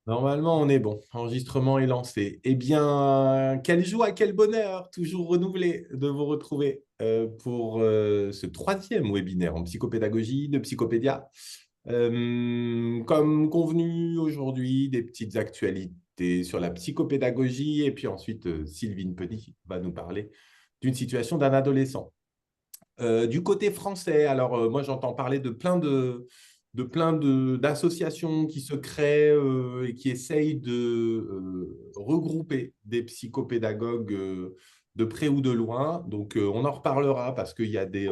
Normalement, on est bon. Enregistrement est lancé. Eh bien, quelle joie, quel bonheur, toujours renouvelé de vous retrouver pour ce troisième webinaire en psychopédagogie de Psychopédia. Comme convenu aujourd'hui, des petites actualités sur la psychopédagogie et puis ensuite, Sylvine Penny va nous parler d'une situation d'un adolescent. Du côté français, alors moi j'entends parler d'associations qui se créent et qui essayent de regrouper des psychopédagogues de près ou de loin. Donc on en reparlera parce qu'il y a des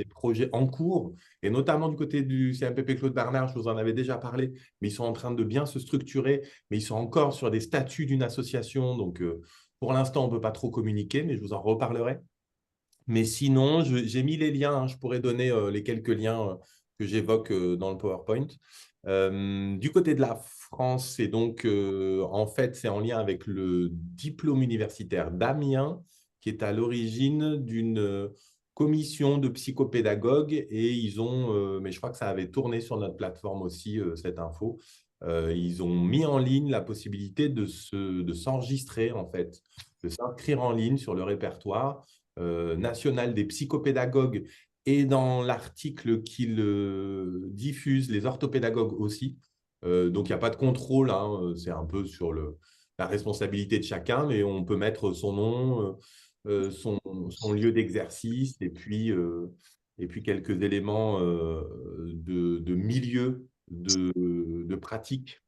projets en cours, et notamment du côté du CMPP Claude Bernard, je vous en avais déjà parlé, mais ils sont en train de bien se structurer, mais ils sont encore sur des statuts d'une association. Donc pour l'instant, on ne peut pas trop communiquer, mais je vous en reparlerai. Mais sinon, j'ai mis les liens, hein. Je pourrais donner les quelques liens que j'évoque dans le PowerPoint. Du côté de la France, c'est donc en fait, c'est en lien avec le diplôme universitaire d'Amiens, qui est à l'origine d'une commission de psychopédagogues. Et ils ont, mais je crois que ça avait tourné sur notre plateforme aussi, cette info. Ils ont mis en ligne la possibilité de s'enregistrer, en fait, de s'inscrire en ligne sur le répertoire national des psychopédagogues, et dans l'article qu'il diffuse, les orthopédagogues aussi. Donc, il n'y a pas de contrôle, hein, c'est un peu sur la responsabilité de chacun, mais on peut mettre son nom, son lieu d'exercice, et puis quelques éléments de milieu de pratique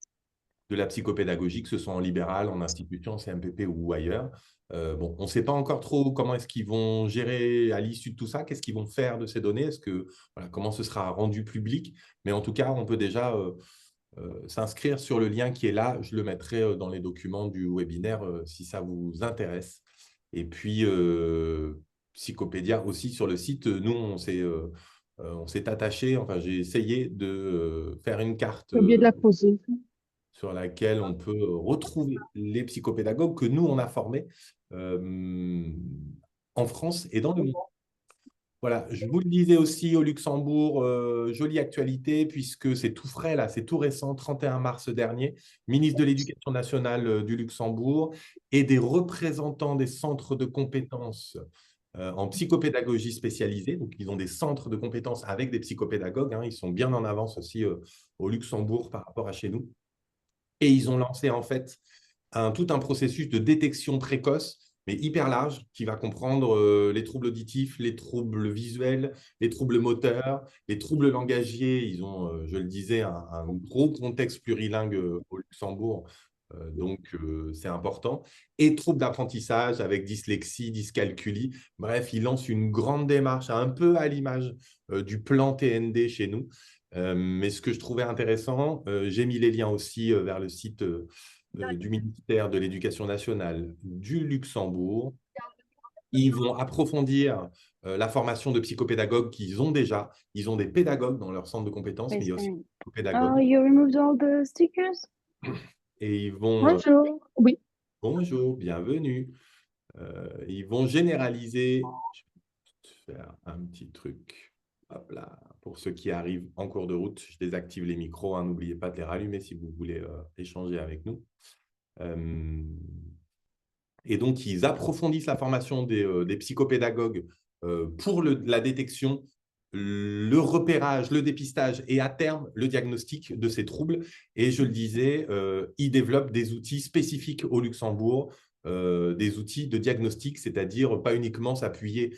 de la psychopédagogie, que ce soit en libéral, en institution, en CMPP ou ailleurs. Bon, on ne sait pas encore trop comment est-ce qu'ils vont gérer à l'issue de tout ça, qu'est-ce qu'ils vont faire de ces données, voilà, comment ce sera rendu public. Mais en tout cas, on peut déjà s'inscrire sur le lien qui est là. Je le mettrai dans les documents du webinaire si ça vous intéresse. Et puis, Psychopédia aussi sur le site, nous, on s'est attaché, enfin, j'ai essayé de faire une carte J'ai oublié de la poser. sur laquelle on peut retrouver les psychopédagogues que nous, on a formés euh, en France et dans le monde. Voilà, je vous le disais aussi au Luxembourg, jolie actualité, puisque c'est tout frais, là, c'est tout récent, 31 mars dernier, ministre de l'Éducation nationale du Luxembourg et des représentants des centres de compétences en psychopédagogie spécialisée. Donc, ils ont des centres de compétences avec des psychopédagogues, hein, ils sont bien en avance aussi au Luxembourg par rapport à chez nous. Et ils ont lancé en fait tout un processus de détection précoce, mais hyper large, qui va comprendre les troubles auditifs, les troubles visuels, les troubles moteurs, les troubles langagiers. Ils ont, je le disais, un gros contexte plurilingue au Luxembourg, donc c'est important. Et troubles d'apprentissage avec dyslexie, dyscalculie. Bref, ils lancent une grande démarche, un peu à l'image du plan TND chez nous. Mais ce que je trouvais intéressant, j'ai mis les liens aussi vers le site du ministère de l'Éducation nationale du Luxembourg. Ils vont approfondir la formation de psychopédagogues qu'ils ont déjà. Ils ont des pédagogues dans leur centre de compétences, mais il y a aussi des Oh, psychopédagogues. you removed all the stickers? Et ils vont, Bonjour. Oui. bonjour, bienvenue. Ils vont généraliser. Je vais faire un petit truc. Hop là. Pour ceux qui arrivent en cours de route, je désactive les micros, hein. N'oubliez pas de les rallumer si vous voulez échanger avec nous. Euh, Et donc, ils approfondissent la formation des psychopédagogues pour la détection, le repérage, le dépistage et à terme, le diagnostic de ces troubles. Et je le disais, ils développent des outils spécifiques au Luxembourg, des outils de diagnostic, c'est-à-dire pas uniquement s'appuyer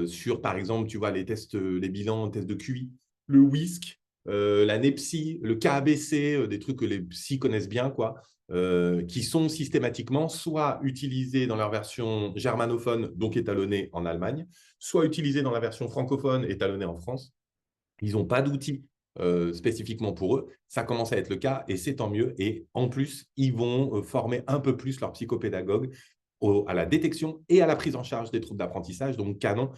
sur, par exemple, tu vois, les tests, les bilans, tests de QI, le WISC, la NEPSI, le KABC, des trucs que les psys connaissent bien, quoi, qui sont systématiquement soit utilisés dans leur version germanophone, donc étalonnée en Allemagne, soit utilisés dans la version francophone, étalonnée en France. Ils n'ont pas d'outils spécifiquement pour eux. Ça commence à être le cas et c'est tant mieux. Et en plus, ils vont former un peu plus leurs psychopédagogues à la détection et à la prise en charge des troubles d'apprentissage. Donc, canon,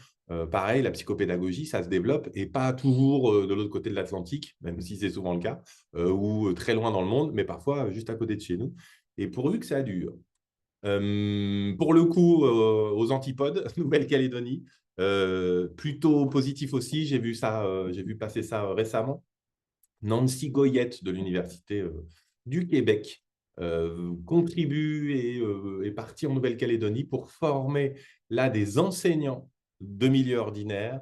pareil, la psychopédagogie, ça se développe et pas toujours de l'autre côté de l'Atlantique, même si c'est souvent le cas, ou très loin dans le monde, mais parfois juste à côté de chez nous. Et pourvu que ça dure. Pour le coup, aux antipodes, Nouvelle-Calédonie, plutôt positif aussi. J'ai vu ça, j'ai vu passer ça récemment. Nancy Goyette de l'Université du Québec contribue et est parti en Nouvelle-Calédonie pour former là des enseignants de milieu ordinaire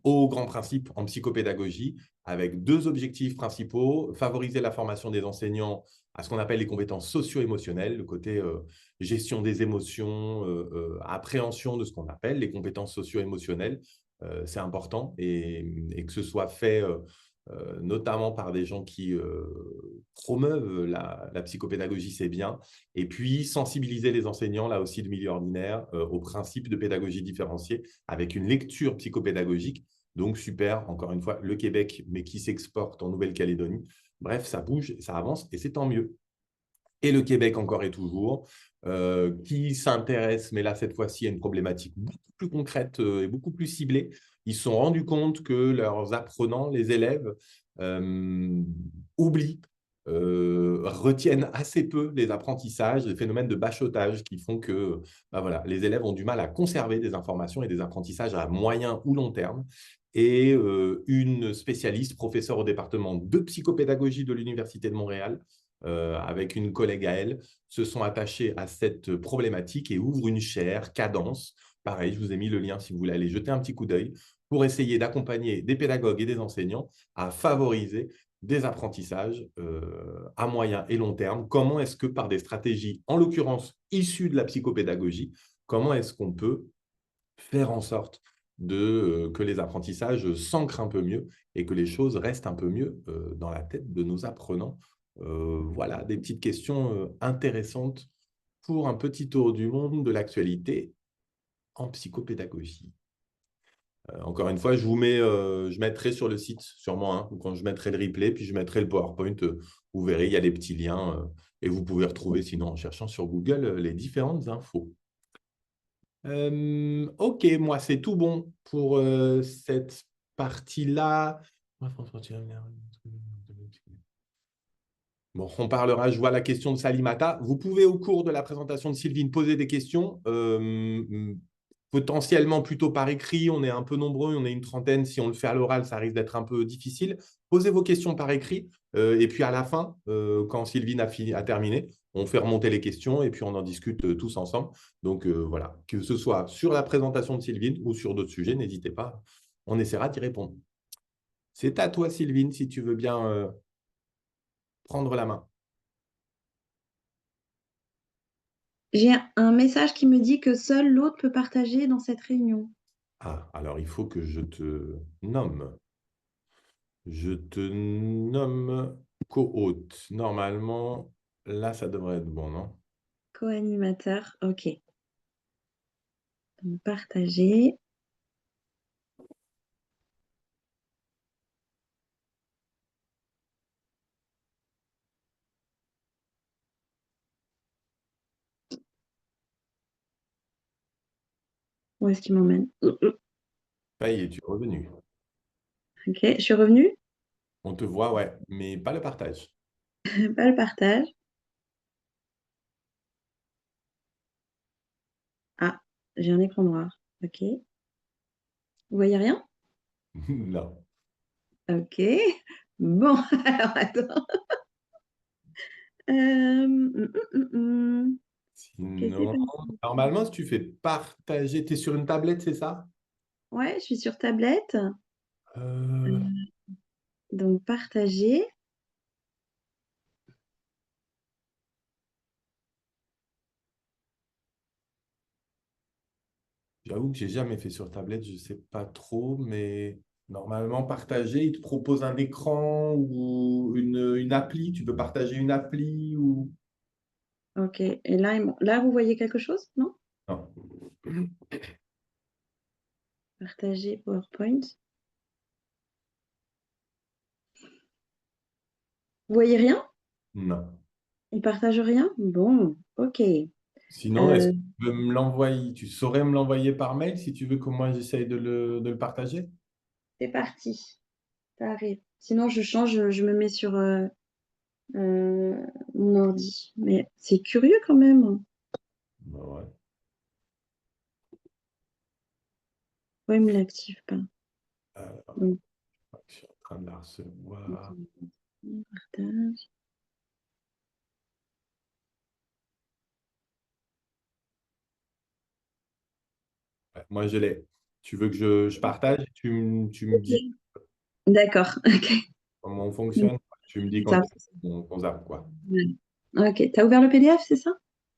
aux grands principes en psychopédagogie, avec deux objectifs principaux: favoriser la formation des enseignants à ce qu'on appelle les compétences socio-émotionnelles, le côté gestion des émotions, appréhension de ce qu'on appelle les compétences socio-émotionnelles. C'est important et que ce soit fait notamment par des gens qui promeuvent la psychopédagogie, c'est bien. Et puis, sensibiliser les enseignants, là aussi de milieu ordinaire, aux principes de pédagogie différenciée avec une lecture psychopédagogique. Donc, super, encore une fois, le Québec, mais qui s'exporte en Nouvelle-Calédonie. Bref, ça bouge, ça avance et c'est tant mieux. Et le Québec encore et toujours, qui s'intéresse, mais là, cette fois-ci, à une problématique beaucoup plus concrète et beaucoup plus ciblée. Ils se sont rendus compte que leurs apprenants, les élèves, oublient, retiennent assez peu les apprentissages, les phénomènes de bachotage qui font que bah voilà, les élèves ont du mal à conserver des informations et des apprentissages à moyen ou long terme. Et une spécialiste, professeure au département de psychopédagogie de l'Université de Montréal, avec une collègue à elle, se sont attachés à cette problématique et ouvrent une chaire Cadence. Pareil, je vous ai mis le lien si vous voulez aller jeter un petit coup d'œil pour essayer d'accompagner des pédagogues et des enseignants à favoriser des apprentissages à moyen et long terme. Comment est-ce que par des stratégies, en l'occurrence issues de la psychopédagogie, comment est-ce qu'on peut faire en sorte que les apprentissages s'ancrent un peu mieux et que les choses restent un peu mieux dans la tête de nos apprenants. Voilà, des petites questions intéressantes pour un petit tour du monde de l'actualité en psychopédagogie. Encore une fois, je mettrai sur le site, sûrement, hein, quand je mettrai le replay, puis je mettrai le PowerPoint. Vous verrez, il y a des petits liens et vous pouvez retrouver, sinon, en cherchant sur Google, les différentes infos. Ok, moi, c'est tout bon pour cette partie-là. Bon, on parlera, je vois la question de Salimata. Vous pouvez, au cours de la présentation de Sylvine, poser des questions, potentiellement plutôt par écrit. On est un peu nombreux, on est une trentaine. Si on le fait à l'oral, ça risque d'être un peu difficile. Posez vos questions par écrit. Et puis à la fin, quand Sylvine a terminé, on fait remonter les questions et puis on en discute tous ensemble. Donc voilà, que ce soit sur la présentation de Sylvine ou sur d'autres sujets, n'hésitez pas. On essaiera d'y répondre. C'est à toi, Sylvine, si tu veux bien prendre la main. J'ai un message qui me dit que seul l'autre peut partager dans cette réunion. Ah, alors il faut que je te nomme. Je te nomme co-hôte. Normalement, là, ça devrait être bon, non? Co-animateur, ok. Donc, partager. Où est-ce qu'il m'emmène? Ça y est, tu es revenu. Ok, je suis revenue. On te voit, ouais, mais pas le partage. Pas le partage. Ah, j'ai un écran noir. Ok. Vous voyez rien? Non. Ok. Bon, alors attends. Qu'est-ce qui s'est Sinon, passé? normalement, si tu fais partager, tu es sur une tablette, c'est ça? Ouais, je suis sur tablette. Euh, Euh, donc, partager. J'avoue que j'ai jamais fait sur tablette, je sais pas trop, mais normalement, partager, il te propose un écran ou une appli. Tu peux partager une appli ou... Ok. Et là, là, vous voyez quelque chose? Non? Non. Partager PowerPoint. Vous voyez rien? Non. Il partage rien? Bon, ok. Sinon, est-ce Euh, que tu peux me l'envoyer? Tu saurais me l'envoyer par mail si tu veux que moi j'essaye de le partager? c'est parti. Ça arrive. Sinon, je change, je me mets sur euh, mon ordi. Mais c'est curieux quand même. Bah ouais. Pourquoi il me l'active pas? Alors, Donc, je suis en train de la recevoir. partage. Moi, je l'ai. Tu veux que je partage? Tu me dis D'accord, ok. comment on fonctionne? Tu me dis quand Ça, on zappe, quoi. ouais. Ok, tu as ouvert le PDF, c'est ça?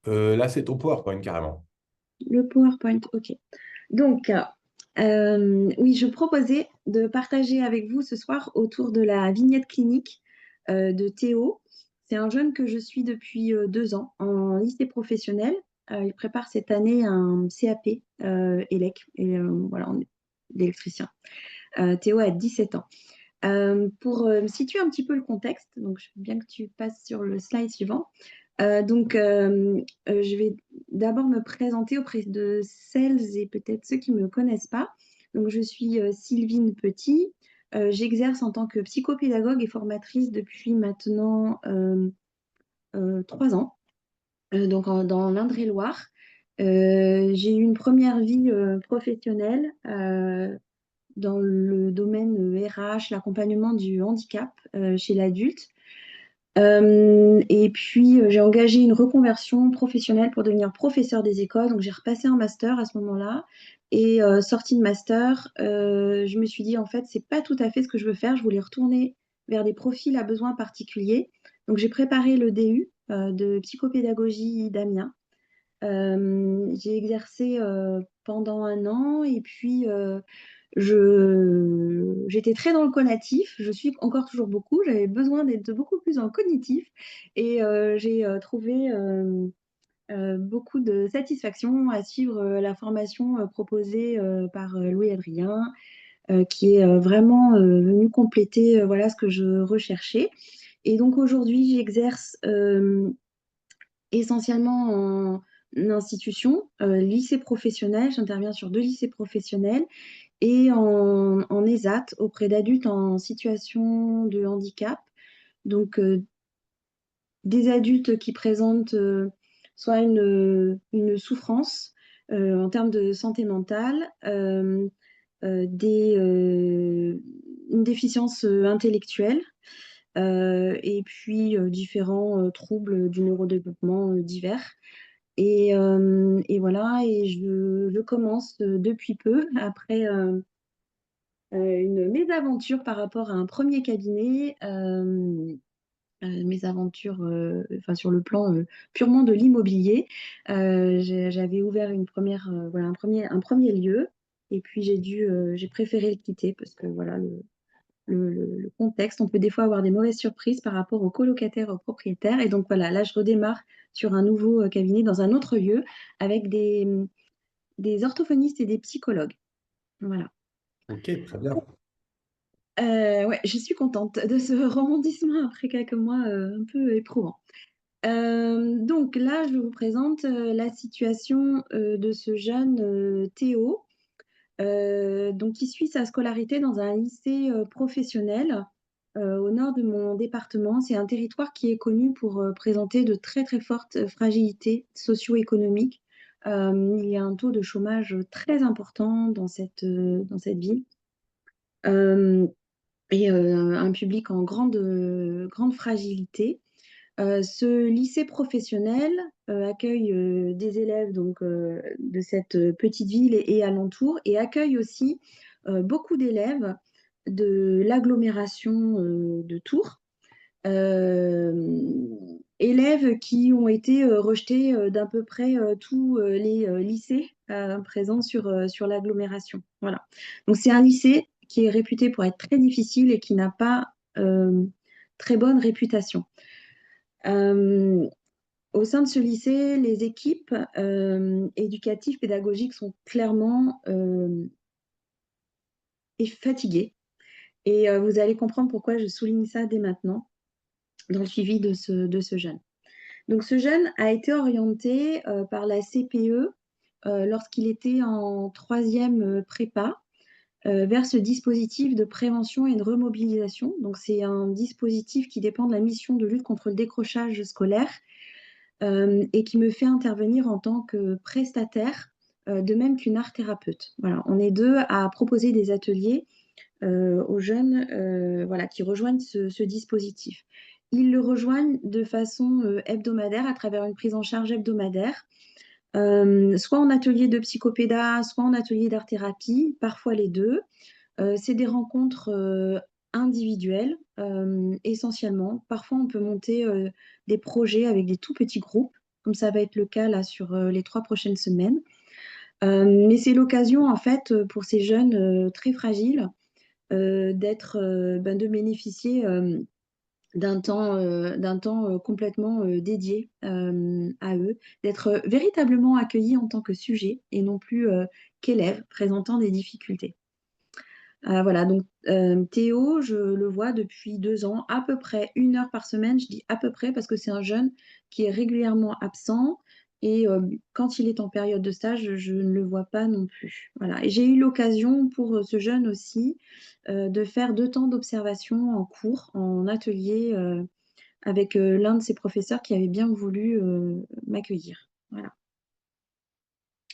Là, c'est ton PowerPoint, carrément. Le PowerPoint, ok. Donc, oui, je proposais de partager avec vous ce soir autour de la vignette clinique de Théo. C'est un jeune que je suis depuis 2 ans en lycée professionnel. Il prépare cette année un CAP élec, et voilà, on est d'électricien. Théo a 17 ans. Pour situer un petit peu le contexte, donc je veux bien que tu passes sur le slide suivant. Je vais d'abord me présenter auprès de celles et peut-être ceux qui ne me connaissent pas. Donc, je suis Sylvine Petit. J'exerce en tant que psychopédagogue et formatrice depuis maintenant 3 ans, dans l'Indre-et-Loire. J'ai eu une première vie professionnelle dans le domaine RH, l'accompagnement du handicap chez l'adulte. Et puis, j'ai engagé une reconversion professionnelle pour devenir professeur des écoles. Donc, j'ai repassé un master à ce moment-là. Et sortie de master, je me suis dit, en fait, c'est pas tout à fait ce que je veux faire. Je voulais retourner vers des profils à besoins particuliers. Donc, j'ai préparé le DU de psychopédagogie d'Amiens. J'ai exercé pendant 1 an et puis j'étais très dans le cognitif. Je suis encore toujours beaucoup. J'avais besoin d'être beaucoup plus en cognitif et j'ai trouvé beaucoup de satisfaction à suivre la formation proposée par Louis Adrien, qui est vraiment venu compléter voilà ce que je recherchais. Et donc aujourd'hui, j'exerce essentiellement en institution, lycée professionnel. J'interviens sur 2 lycées professionnels et en ESAT auprès d'adultes en situation de handicap. Donc, des adultes qui présentent soit une souffrance en termes de santé mentale, une déficience intellectuelle, et puis différents troubles du neurodéveloppement divers. Et voilà, et je commence depuis peu, après une mésaventure par rapport à un premier cabinet, mésaventure enfin, sur le plan purement de l'immobilier. J'avais ouvert voilà, un premier lieu, et puis j'ai préféré le quitter parce que voilà, le contexte, on peut des fois avoir des mauvaises surprises par rapport aux colocataires, aux propriétaires. Et donc voilà, là, je redémarre sur un nouveau cabinet dans un autre lieu avec des orthophonistes et des psychologues. Voilà. Ok, très bien. Ouais, je suis contente de ce rebondissement après quelques mois un peu éprouvants. Donc là, je vous présente la situation de ce jeune Théo, donc qui suit sa scolarité dans un lycée professionnel au nord de mon département. C'est un territoire qui est connu pour présenter de très très fortes fragilités socio-économiques. Il y a un taux de chômage très important dans cette ville. Euh, et un public en grande fragilité. Ce lycée professionnel accueille des élèves donc, de cette petite ville et alentour, et accueille aussi beaucoup d'élèves de l'agglomération de Tours. Élèves qui ont été rejetés d'à peu près tous les lycées présents sur l'agglomération. Voilà. Donc c'est un lycée qui est réputé pour être très difficile et qui n'a pas très bonne réputation. Euh, Au sein de ce lycée, les équipes éducatives, pédagogiques sont clairement fatiguées. Et vous allez comprendre pourquoi je souligne ça dès maintenant dans le suivi de ce jeune. Donc, ce jeune a été orienté par la CPE lorsqu'il était en troisième prépa vers ce dispositif de prévention et de remobilisation. Donc, c'est un dispositif qui dépend de la mission de lutte contre le décrochage scolaire et qui me fait intervenir en tant que prestataire, de même qu'une art thérapeute. Voilà, on est 2 à proposer des ateliers aux jeunes voilà, qui rejoignent ce dispositif. Ils le rejoignent de façon hebdomadaire à travers une prise en charge hebdomadaire soit en atelier de psychopéda, soit en atelier d'art-thérapie, parfois les deux. C'est des rencontres individuelles, essentiellement. Parfois, on peut monter des projets avec des tout petits groupes, comme ça va être le cas là sur les 3 prochaines semaines. Mais c'est l'occasion, en fait, pour ces jeunes très fragiles, de bénéficier d'un temps complètement dédié à eux, d'être véritablement accueillis en tant que sujet et non plus qu'élèves présentant des difficultés. Voilà, donc Théo, je le vois depuis 2 ans, à peu près 1 heure par semaine. Je dis à peu près parce que c'est un jeune qui est régulièrement absent et quand il est en période de stage, je ne le vois pas non plus. Voilà. Et j'ai eu l'occasion pour ce jeune aussi de faire 2 temps d'observation en cours, en atelier avec l'un de ses professeurs qui avait bien voulu m'accueillir. Voilà.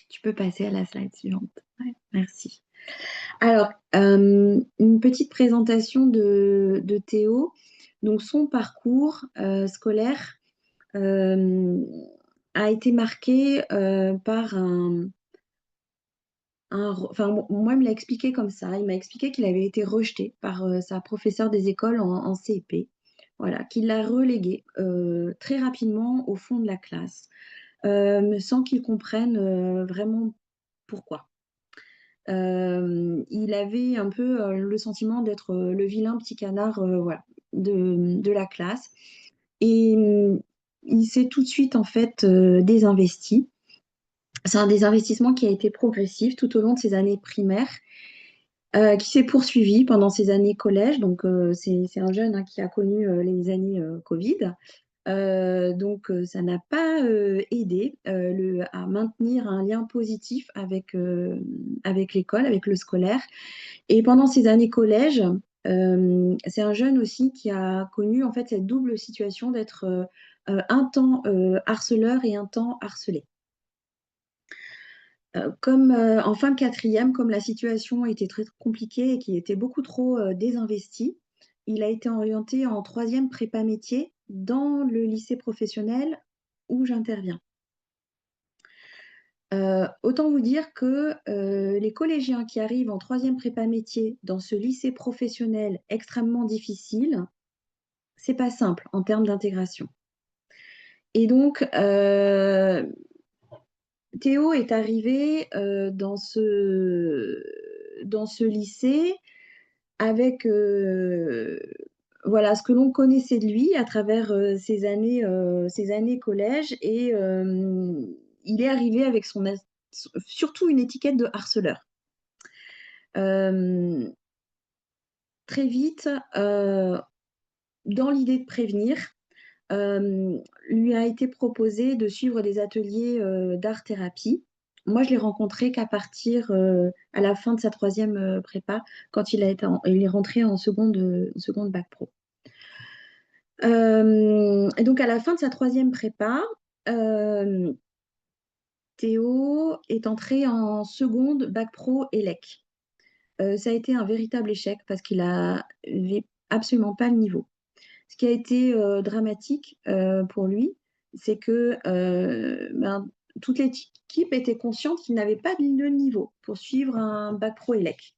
Tu peux passer à la slide suivante. Ouais, merci. Alors, une petite présentation de Théo. Donc, son parcours scolaire a été marqué par enfin, moi, il me l'a expliqué comme ça. Il m'a expliqué qu'il avait été rejeté par sa professeure des écoles en CP. Voilà, qu'il l'a relégué très rapidement au fond de la classe, sans qu'il comprenne vraiment pourquoi. Il avait un peu le sentiment d'être le vilain petit canard voilà, de la classe. Et il s'est tout de suite en fait désinvesti. C'est un désinvestissement qui a été progressif tout au long de ses années primaires, qui s'est poursuivi pendant ses années collège. Donc, c'est un jeune qui a connu les années Covid. Donc, ça n'a pas aidé à maintenir un lien positif avec l'école, avec le scolaire. Et pendant ces années collège, c'est un jeune aussi qui a connu en fait cette double situation d'être un temps harceleur et un temps harcelé. Comme en fin de quatrième, comme la situation était très compliquée et qu'il était beaucoup trop désinvesti, il a été orienté en 3e prépa métier dans le lycée professionnel où j'interviens. Autant vous dire que les collégiens qui arrivent en 3e prépa métier dans ce lycée professionnel extrêmement difficile, c'est pas simple en termes d'intégration. Et donc, Théo est arrivé dans ce lycée avec voilà, ce que l'on connaissait de lui à travers ses années collège. Et il est arrivé avec surtout une étiquette de harceleur. Très vite, dans l'idée de prévenir, lui a été proposé de suivre des ateliers d'art-thérapie. Moi, je l'ai rencontré qu'à partir à la fin de sa 3e prépa, quand il est rentré en seconde bac pro. Et donc, à la fin de sa 3e prépa, Théo est entré en seconde bac pro ELEC. Ça a été un véritable échec parce qu'il n'avait absolument pas le niveau. Ce qui a été dramatique pour lui, c'est que toute l'équipe était consciente qu'il n'avait pas le niveau pour suivre un bac pro ELEC.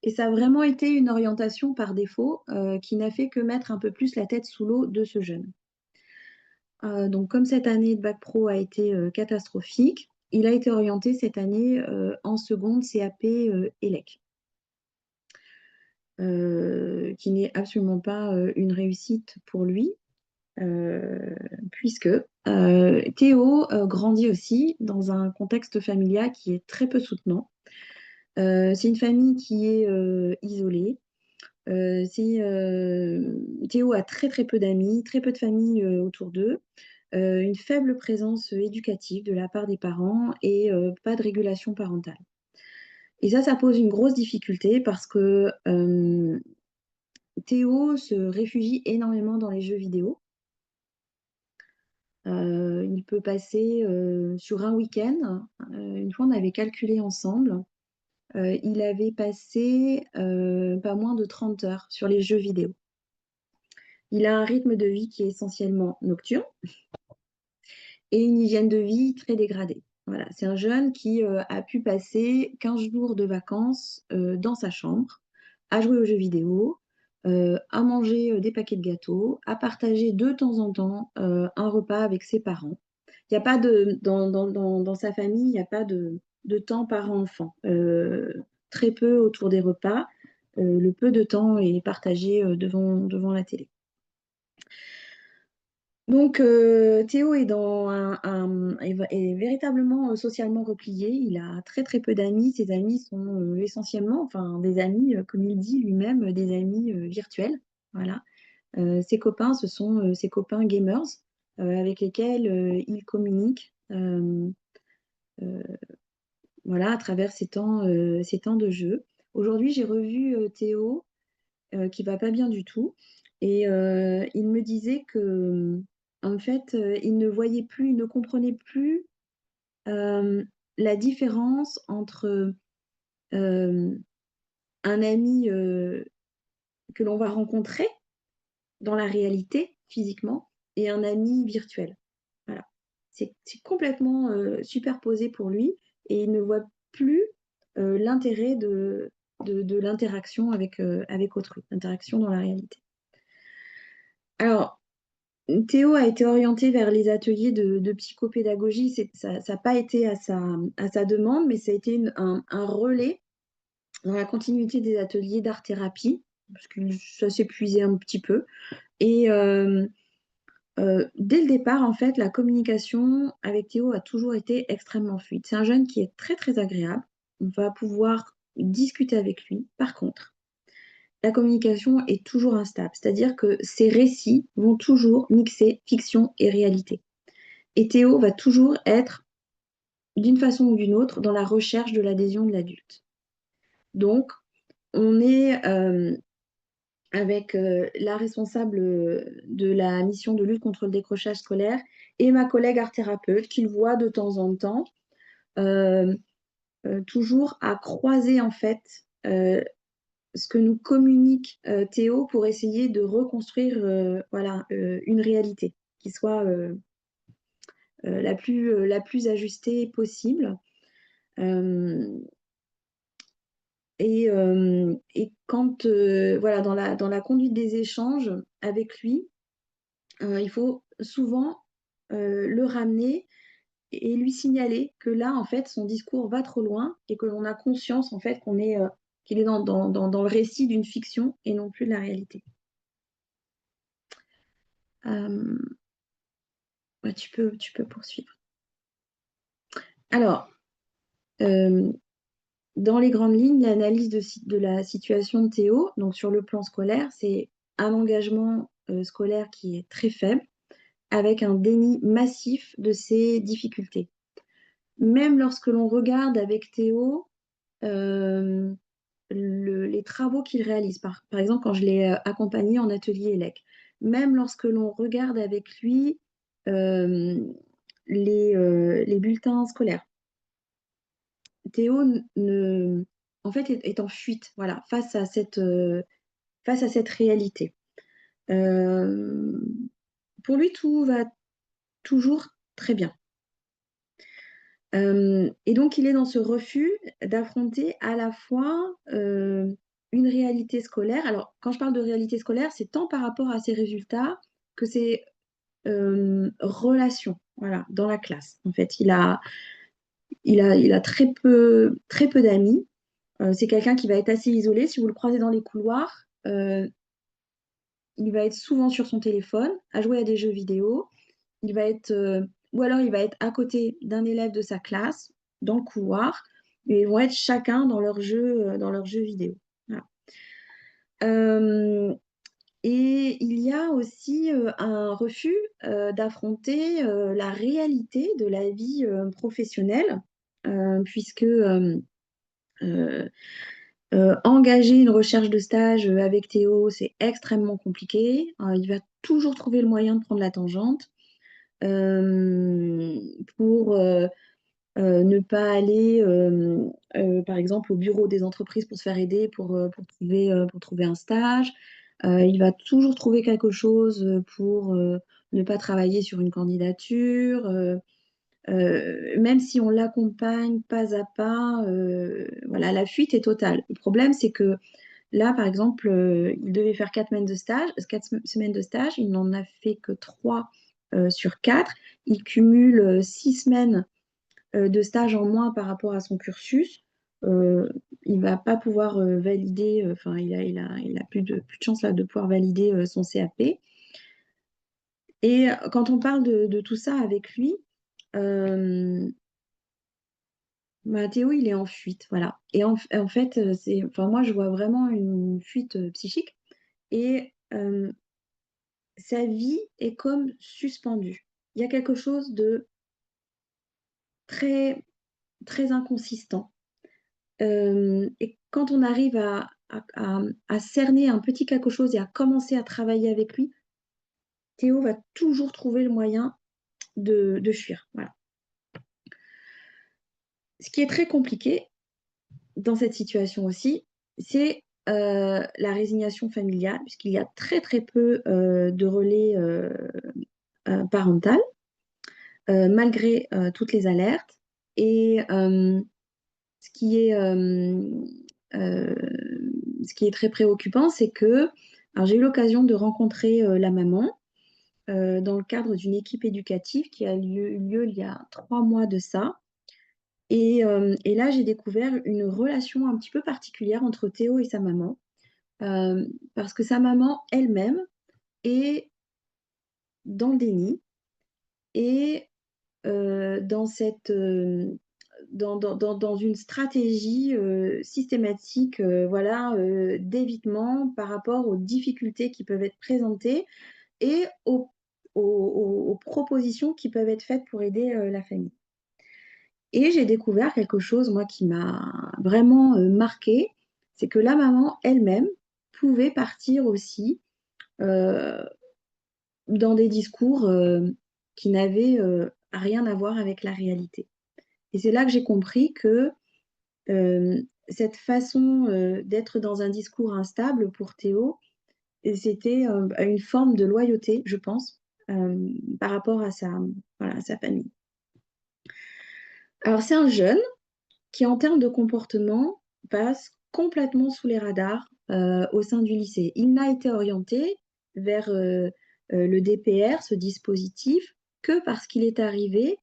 Et ça a vraiment été une orientation par défaut qui n'a fait que mettre un peu plus la tête sous l'eau de ce jeune. Donc, comme cette année de bac pro a été catastrophique, il a été orienté cette année en seconde CAP ELEC. Qui n'est absolument pas une réussite pour lui, puisque Théo grandit aussi dans un contexte familial qui est très peu soutenant. C'est une famille qui est isolée. Théo a très très peu d'amis, très peu de famille autour d'eux, une faible présence éducative de la part des parents et pas de régulation parentale. Et ça pose une grosse difficulté parce que Théo se réfugie énormément dans les jeux vidéo. Il peut passer sur un week-end, une fois on avait calculé ensemble, il avait passé pas moins de 30 heures sur les jeux vidéo. Il a un rythme de vie qui est essentiellement nocturne et une hygiène de vie très dégradée. Voilà, c'est un jeune qui a pu passer 15 jours de vacances dans sa chambre, à jouer aux jeux vidéo, à manger des paquets de gâteaux, à partager de temps en temps un repas avec ses parents. Il n'y a pas dans sa famille, il n'y a pas de temps parent-enfant. Très peu autour des repas. Le peu de temps est partagé devant la télé. Donc, Théo est véritablement socialement replié. Il a très très peu d'amis. Ses amis sont essentiellement, enfin des amis, comme il dit lui-même, des amis virtuels. Voilà. Ses copains, ce sont ses copains gamers avec lesquels il communique euh, voilà, à travers ces temps de jeu. Aujourd'hui, j'ai revu Théo qui va pas bien du tout. Et il me disait que, en fait, il ne voyait plus, il ne comprenait plus euh, la différence entre euh, un ami que l'on va rencontrer dans la réalité, physiquement, et un ami virtuel. Voilà. C'est complètement superposé pour lui et il ne voit plus l'intérêt de l'interaction avec autrui, l'interaction dans la réalité. Alors, Théo a été orienté vers les ateliers de psychopédagogie. Ça n'a pas été à sa demande, mais ça a été un relais dans la continuité des ateliers d'art-thérapie, parce que ça s'épuisait un petit peu. Et dès le départ, en fait, la communication avec Théo a toujours été extrêmement fluide. C'est un jeune qui est très, très agréable. On va pouvoir discuter avec lui. Par contre, la communication est toujours instable, c'est-à-dire que ces récits vont toujours mixer fiction et réalité. Et Théo va toujours être, d'une façon ou d'une autre, dans la recherche de l'adhésion de l'adulte. Donc, on est avec la responsable de la mission de lutte contre le décrochage scolaire et ma collègue art thérapeute qui le voit de temps en temps, euh, toujours à croiser en fait ce que nous communique Théo pour essayer de reconstruire voilà, une réalité qui soit la plus ajustée possible. Euh, et quand, voilà, dans la conduite des échanges avec lui, il faut souvent le ramener et lui signaler que là, en fait, son discours va trop loin et que l'on a conscience, en fait, qu'il est dans le récit d'une fiction et non plus de la réalité. Euh, ouais, tu peux poursuivre. Alors, euh, dans les grandes lignes, l'analyse de la situation de Théo, donc sur le plan scolaire, c'est un engagement scolaire qui est très faible, avec un déni massif de ses difficultés. Même lorsque l'on regarde avec Théo euh, les travaux qu'il réalise, par exemple quand je l'ai accompagné en atelier ELEC, même lorsque l'on regarde avec lui euh, les bulletins scolaires, Théo en fait, est en fuite voilà, face à cette réalité. Euh, pour lui, tout va toujours très bien. Et donc, il est dans ce refus d'affronter à la fois une réalité scolaire. Alors, quand je parle de réalité scolaire, c'est tant par rapport à ses résultats que ses relations, voilà, dans la classe. En fait, il a très peu d'amis. C'est quelqu'un qui va être assez isolé. Si vous le croisez dans les couloirs, il va être souvent sur son téléphone, à jouer à des jeux vidéo. Il va être, ou alors il va être à côté d'un élève de sa classe, dans le couloir, et ils vont être chacun dans leur jeu vidéo. Voilà. Euh, et il y a aussi un refus d'affronter la réalité de la vie professionnelle, puisque euh, engager une recherche de stage avec Théo, c'est extrêmement compliqué. Il va toujours trouver le moyen de prendre la tangente euh, pour ne pas aller, par exemple, au bureau des entreprises pour se faire aider pour trouver un stage. Il va toujours trouver quelque chose pour ne pas travailler sur une candidature. même si on l'accompagne pas à pas, voilà, la fuite est totale. Le problème, c'est que là, par exemple, il devait faire 4 semaines de stage, il n'en a fait que 3 sur 4. Il cumule 6 semaines de stage en moins par rapport à son cursus. Il va pas pouvoir valider, enfin, il a plus de chance là de pouvoir valider son CAP. Et quand on parle de tout ça avec lui, euh, bah, Théo, il est en fuite, voilà. Et en fait, enfin, moi, je vois vraiment une fuite psychique. Et sa vie est comme suspendue. Il y a quelque chose de très, très inconsistant. Et quand on arrive à cerner un petit quelque chose et à commencer à travailler avec lui, Théo va toujours trouver le moyen de fuir. Voilà. Ce qui est très compliqué dans cette situation aussi, c'est la résignation familiale, puisqu'il y a très très peu de relais parental, malgré toutes les alertes. Et ce qui est, euh, ce qui est très préoccupant, c'est que alors, j'ai eu l'occasion de rencontrer la maman dans le cadre d'une équipe éducative qui a eu lieu il y a 3 mois de ça. Et là, j'ai découvert une relation un petit peu particulière entre Théo et sa maman, parce que sa maman elle-même est dans le déni et dans dans une stratégie systématique, voilà, d'évitement par rapport aux difficultés qui peuvent être présentées et aux propositions qui peuvent être faites pour aider la famille. Et j'ai découvert quelque chose, moi, qui m'a vraiment marquée, c'est que la maman elle-même pouvait partir aussi euh, dans des discours qui n'avaient rien à voir avec la réalité. Et c'est là que j'ai compris que euh, cette façon d'être dans un discours instable pour Théo, c'était une forme de loyauté, je pense, par rapport à voilà, à sa famille. Alors, c'est un jeune qui, en termes de comportement, passe complètement sous les radars au sein du lycée. Il n'a été orienté vers le DPR, ce dispositif, que parce qu'il est arrivé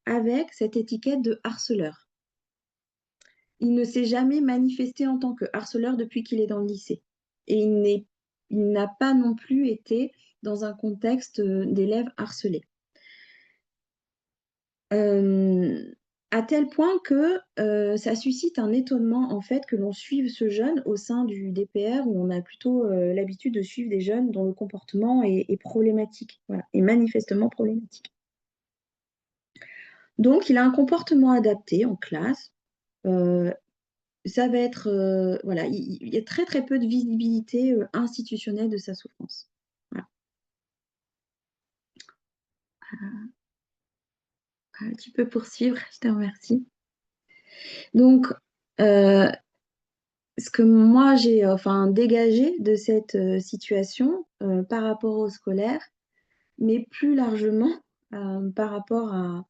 avec cette étiquette de harceleur. Il ne s'est jamais manifesté en tant que harceleur depuis qu'il est dans le lycée. Et il n'a pas non plus été dans un contexte d'élèves harcelés. À tel point que ça suscite un étonnement en fait que l'on suive ce jeune au sein du DPR où on a plutôt l'habitude de suivre des jeunes dont le comportement est problématique, voilà, est manifestement problématique. Donc il a un comportement adapté en classe. Euh, Ça va être voilà, il y a très très peu de visibilité institutionnelle de sa souffrance. Voilà. Tu peux poursuivre, je te remercie. Donc, euh, ce que moi j'ai enfin dégagé de cette situation par rapport au scolaire, mais plus largement par rapport à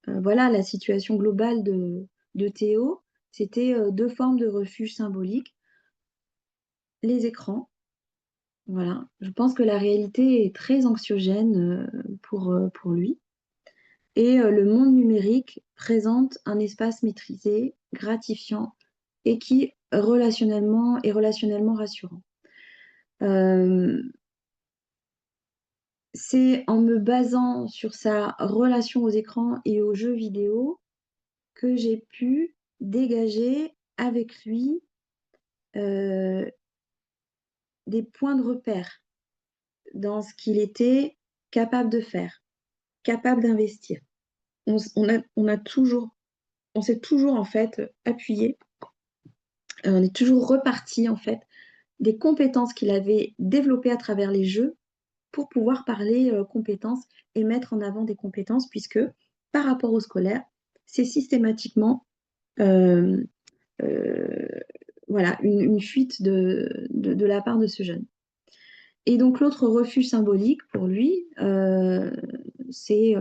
voilà, la situation globale de Théo, c'était 2 formes de refuge symbolique. Les écrans, voilà. Je pense que la réalité est très anxiogène pour lui. Et le monde numérique présente un espace maîtrisé, gratifiant et qui relationnellement est relationnellement rassurant. Euh, c'est en me basant sur sa relation aux écrans et aux jeux vidéo que j'ai pu dégager avec lui euh, des points de repère dans ce qu'il était capable de faire, capable d'investir. On a toujours, on s'est toujours en fait appuyé, on est toujours reparti en fait des compétences qu'il avait développées à travers les jeux pour pouvoir parler compétences et mettre en avant des compétences, puisque par rapport au scolaire, c'est systématiquement euh, euh, voilà, une fuite de la part de ce jeune. Et donc l'autre refuge symbolique pour lui, c'est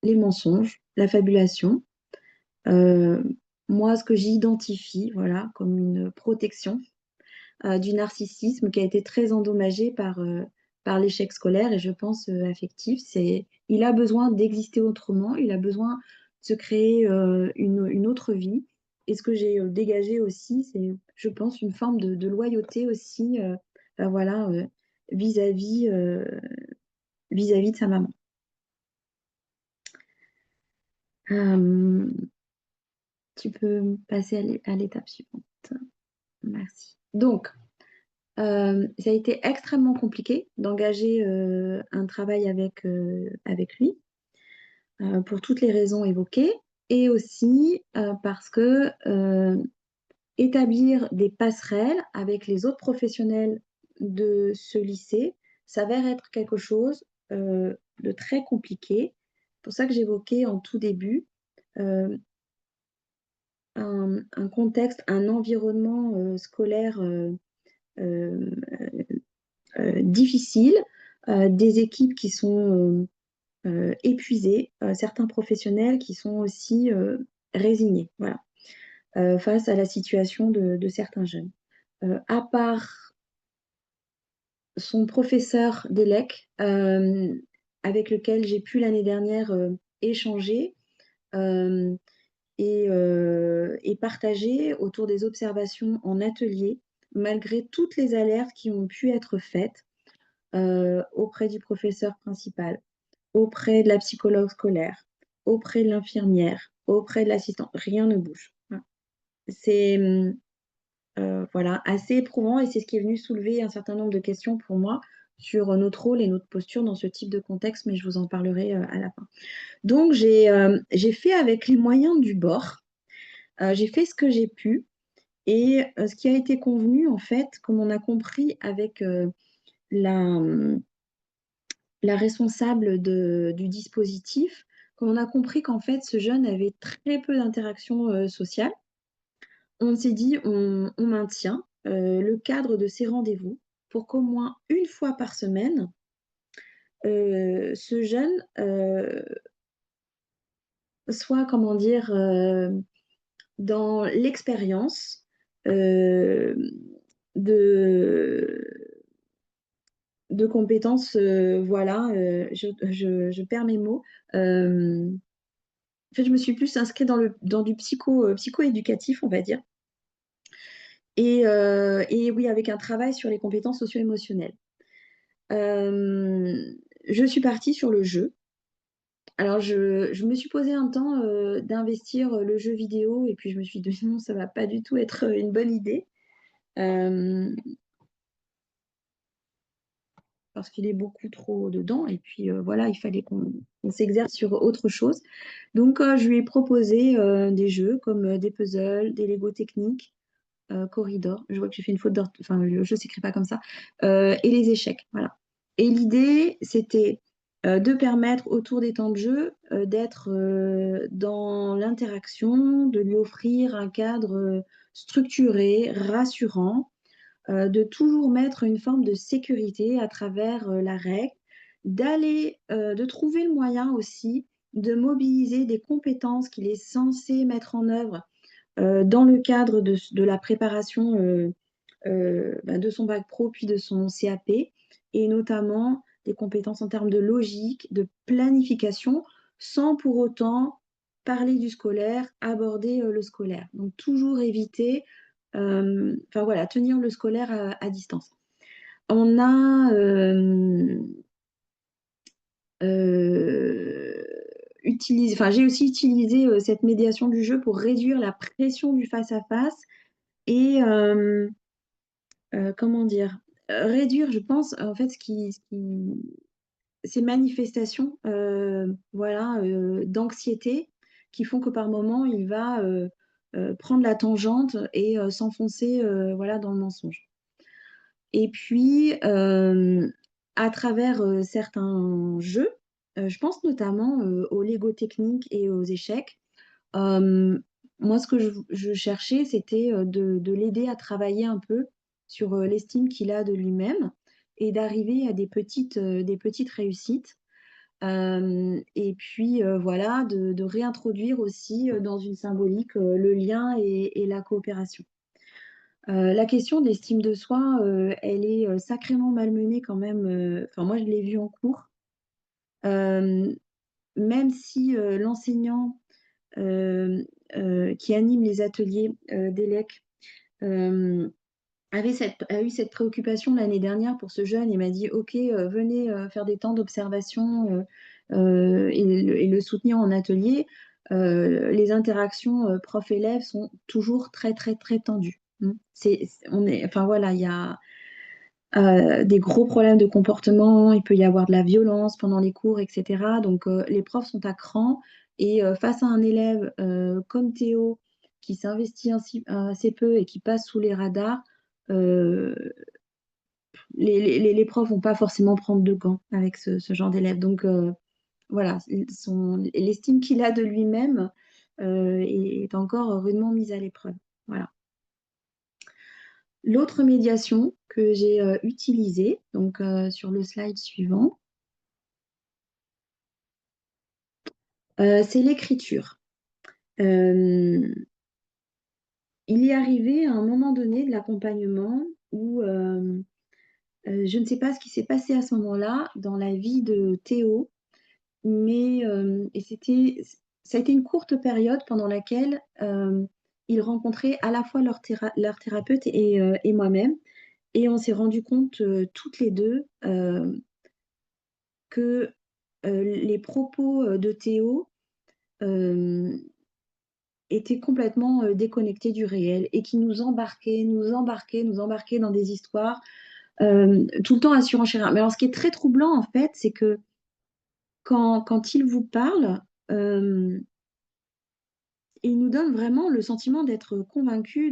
les mensonges, la fabulation. Euh, Moi, ce que j'identifie, voilà, comme une protection du narcissisme qui a été très endommagé par l'échec scolaire et je pense affectif. Il a besoin d'exister autrement, il a besoin de se créer une autre vie. Et ce que j'ai dégagé aussi, c'est, je pense, une forme de loyauté aussi, ben voilà, vis-à-vis vis-à-vis de sa maman. Euh, Tu peux passer à l'étape suivante. Merci. Donc, ça a été extrêmement compliqué d'engager un travail avec lui pour toutes les raisons évoquées et aussi parce que établir des passerelles avec les autres professionnels de ce lycée s'avère être quelque chose de très compliqué. C'est pour ça que j'évoquais en tout début euh, un contexte, un environnement scolaire euh, difficile, des équipes qui sont épuisées, certains professionnels qui sont aussi résignés, voilà, face à la situation de certains jeunes. À part son professeur d'ELEC, avec lequel j'ai pu l'année dernière échanger euh, et partager autour des observations en atelier, malgré toutes les alertes qui ont pu être faites auprès du professeur principal, auprès de la psychologue scolaire, auprès de l'infirmière, auprès de l'assistant. Rien ne bouge. Voilà. C'est voilà, assez éprouvant et c'est ce qui est venu soulever un certain nombre de questions pour moi sur notre rôle et notre posture dans ce type de contexte, mais je vous en parlerai à la fin. Donc, j'ai fait avec les moyens du bord, j'ai fait ce que j'ai pu et ce qui a été convenu, en fait, comme on a compris avec la, la responsable du dispositif, comme on a compris qu'en fait, ce jeune avait très peu d'interactions sociales, on s'est dit, on maintient le cadre de ces rendez-vous pour qu'au moins une fois par semaine, ce jeune soit, comment dire, dans l'expérience euh, de, de compétences, voilà, je perds mes mots. En fait, je me suis plus inscrite dans du psycho-éducatif, on va dire. Et oui, avec un travail sur les compétences socio-émotionnelles. Euh, je suis partie sur le jeu. Alors, je me suis posé un temps d'investir le jeu vidéo et puis je me suis dit non, ça va pas du tout être une bonne idée euh, parce qu'il est beaucoup trop dedans et puis voilà, il fallait qu'on s'exerce sur autre chose. Donc, je lui ai proposé des jeux comme des puzzles, des Lego techniques, Corridor. Je vois que j'ai fait une faute d'orthographe, enfin, le jeu s'écrit pas comme ça, et les échecs. Voilà. Et l'idée, c'était de permettre autour des temps de jeu d'être dans l'interaction, de lui offrir un cadre structuré, rassurant, de toujours mettre une forme de sécurité à travers la règle, de trouver le moyen aussi de mobiliser des compétences qu'il est censé mettre en œuvre dans le cadre de la préparation de son bac pro puis de son CAP, et notamment des compétences en termes de logique, de planification, sans pour autant parler du scolaire, aborder le scolaire. Donc toujours éviter, enfin voilà, tenir le scolaire à distance. On a euh, enfin j'ai aussi utilisé cette médiation du jeu pour réduire la pression du face-à-face et comment dire, réduire, je pense, en fait, ces manifestations voilà, d'anxiété qui font que par moment, il va prendre la tangente et s'enfoncer voilà, dans le mensonge. Et puis, à travers certains jeux, je pense notamment aux Lego techniques et aux échecs, euh, moi, ce que je cherchais, c'était de l'aider à travailler un peu sur l'estime qu'il a de lui-même et d'arriver à des petites réussites. Et puis voilà, de réintroduire aussi dans une symbolique le lien et la coopération. La question de l'estime de soi, elle est sacrément malmenée quand même. Enfin, moi, je l'ai vu en cours. Euh, Même si l'enseignant qui anime les ateliers d'ELEC a eu cette préoccupation l'année dernière pour ce jeune et m'a dit, OK, venez faire des temps d'observation et le soutenir en atelier. Les interactions prof-élève sont toujours très, très, très tendues. Enfin voilà, il y a des gros problèmes de comportement, il peut y avoir de la violence pendant les cours, etc. Donc les profs sont à cran et face à un élève comme Théo qui s'investit assez peu et qui passe sous les radars, euh, les profs vont pas forcément prendre de gants avec ce genre d'élève. Donc voilà, l'estime qu'il a de lui-même est encore rudement mise à l'épreuve. Voilà. L'autre médiation que j'ai utilisée, donc sur le slide suivant, c'est l'écriture. Euh, il est arrivé à un moment donné de l'accompagnement où je ne sais pas ce qui s'est passé à ce moment-là dans la vie de Théo, mais ça a été une courte période pendant laquelle ils rencontraient à la fois leur thérapeute et moi-même, et on s'est rendu compte toutes les deux que les propos de Théo euh, étaient complètement déconnectés du réel et qui nous embarquaient dans des histoires tout le temps à surenchérir. Mais alors, ce qui est très troublant, en fait, c'est que quand il vous parle, euh, il nous donne vraiment le sentiment d'être convaincu,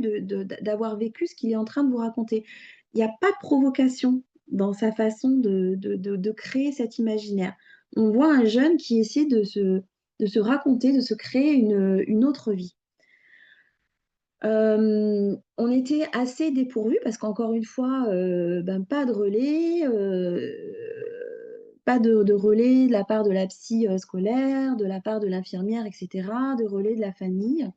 d'avoir vécu ce qu'il est en train de vous raconter. Il n'y a pas de provocation dans sa façon de créer cet imaginaire. On voit un jeune qui essaie de se raconter, de se créer une autre vie. On était assez dépourvus parce qu'encore une fois, pas de relais, pas de relais de la part de la psy scolaire, de la part de l'infirmière, etc., de relais de la famille.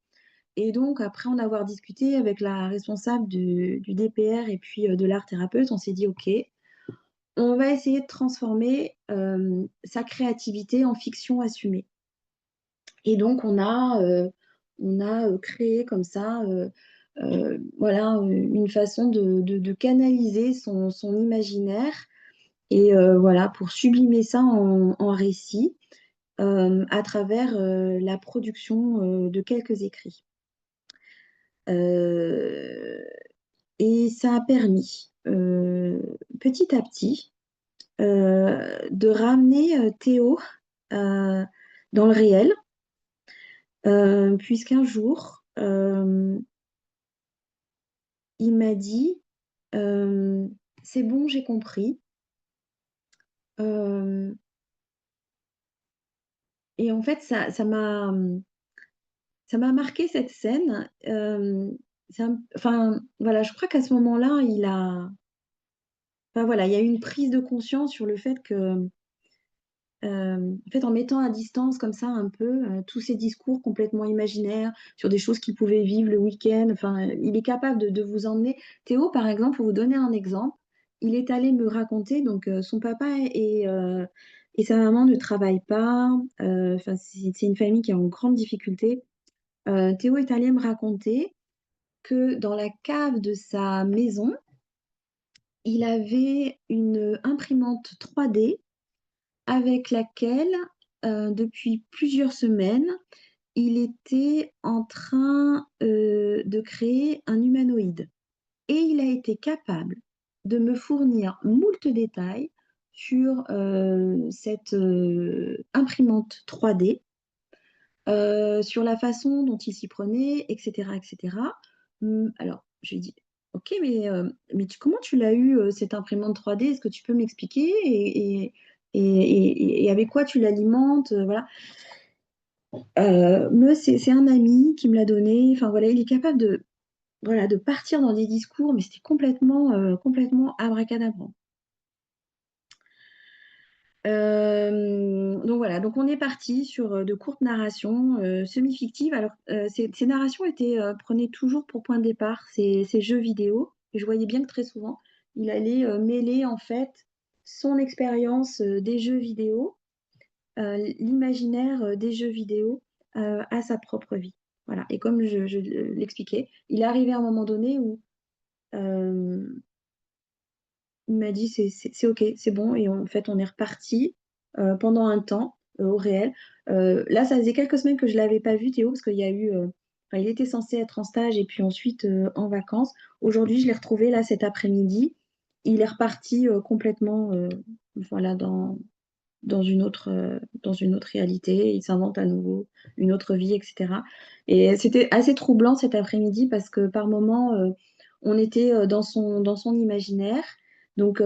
Et donc, après en avoir discuté avec la responsable du DPR et puis de l'art thérapeute, on s'est dit, OK, on va essayer de transformer sa créativité en fiction assumée. Et donc, on a créé comme ça voilà, une façon de canaliser son imaginaire et voilà, pour sublimer ça en récit à travers la production de quelques écrits. Euh, et ça a permis petit à petit de ramener Théo euh, dans le réel, puisqu'un jour, il m'a dit, euh, c'est bon, j'ai compris. Euh, et en fait, ça m'a marqué cette scène. Enfin, voilà, je crois qu'à ce moment-là, enfin, voilà, il y a eu une prise de conscience sur le fait que en fait, en mettant à distance comme ça un peu tous ces discours complètement imaginaires sur des choses qu'il pouvait vivre le week-end, enfin, il est capable de vous emmener. Théo, par exemple, pour vous donner un exemple, il est allé me raconter, donc son papa et sa maman ne travaillent pas, enfin, c'est une famille qui est en grande difficulté. Théo est allé me raconter que dans la cave de sa maison, il avait une imprimante 3D avec laquelle, depuis plusieurs semaines, il était en train de créer un humanoïde. Et il a été capable de me fournir moult détails sur cette imprimante 3D, sur la façon dont il s'y prenait, etc., etc. Alors, je lui ai dit, OK, mais comment tu l'as eu, cette imprimante 3D? Est-ce que tu peux m'expliquer et avec quoi tu l'alimentes? Voilà. Mais c'est un ami qui me l'a donné. Enfin, voilà, il est capable voilà, de partir dans des discours, mais c'était complètement abracadabrant. donc voilà, donc on est parti sur de courtes narrations semi-fictives. Alors, ces narrations prenaient toujours pour point de départ ces jeux vidéo. Et je voyais bien que très souvent, il allait mêler en fait son expérience des jeux vidéo, l'imaginaire des jeux vidéo à sa propre vie. Voilà. Et comme je l'expliquais, il est arrivé à un moment donné où euh, il m'a dit c'est OK, c'est bon. Et en fait, on est reparti pendant un temps au réel. Là, ça faisait quelques semaines que je ne l'avais pas vu, Théo, parce qu'il y a eu. Enfin, il était censé être en stage et puis ensuite en vacances. Aujourd'hui, je l'ai retrouvé là cet après-midi. Il est reparti complètement voilà, dans une autre réalité. Il s'invente à nouveau une autre vie, etc. Et c'était assez troublant cet après-midi parce que par moments, on était dans son imaginaire. Donc,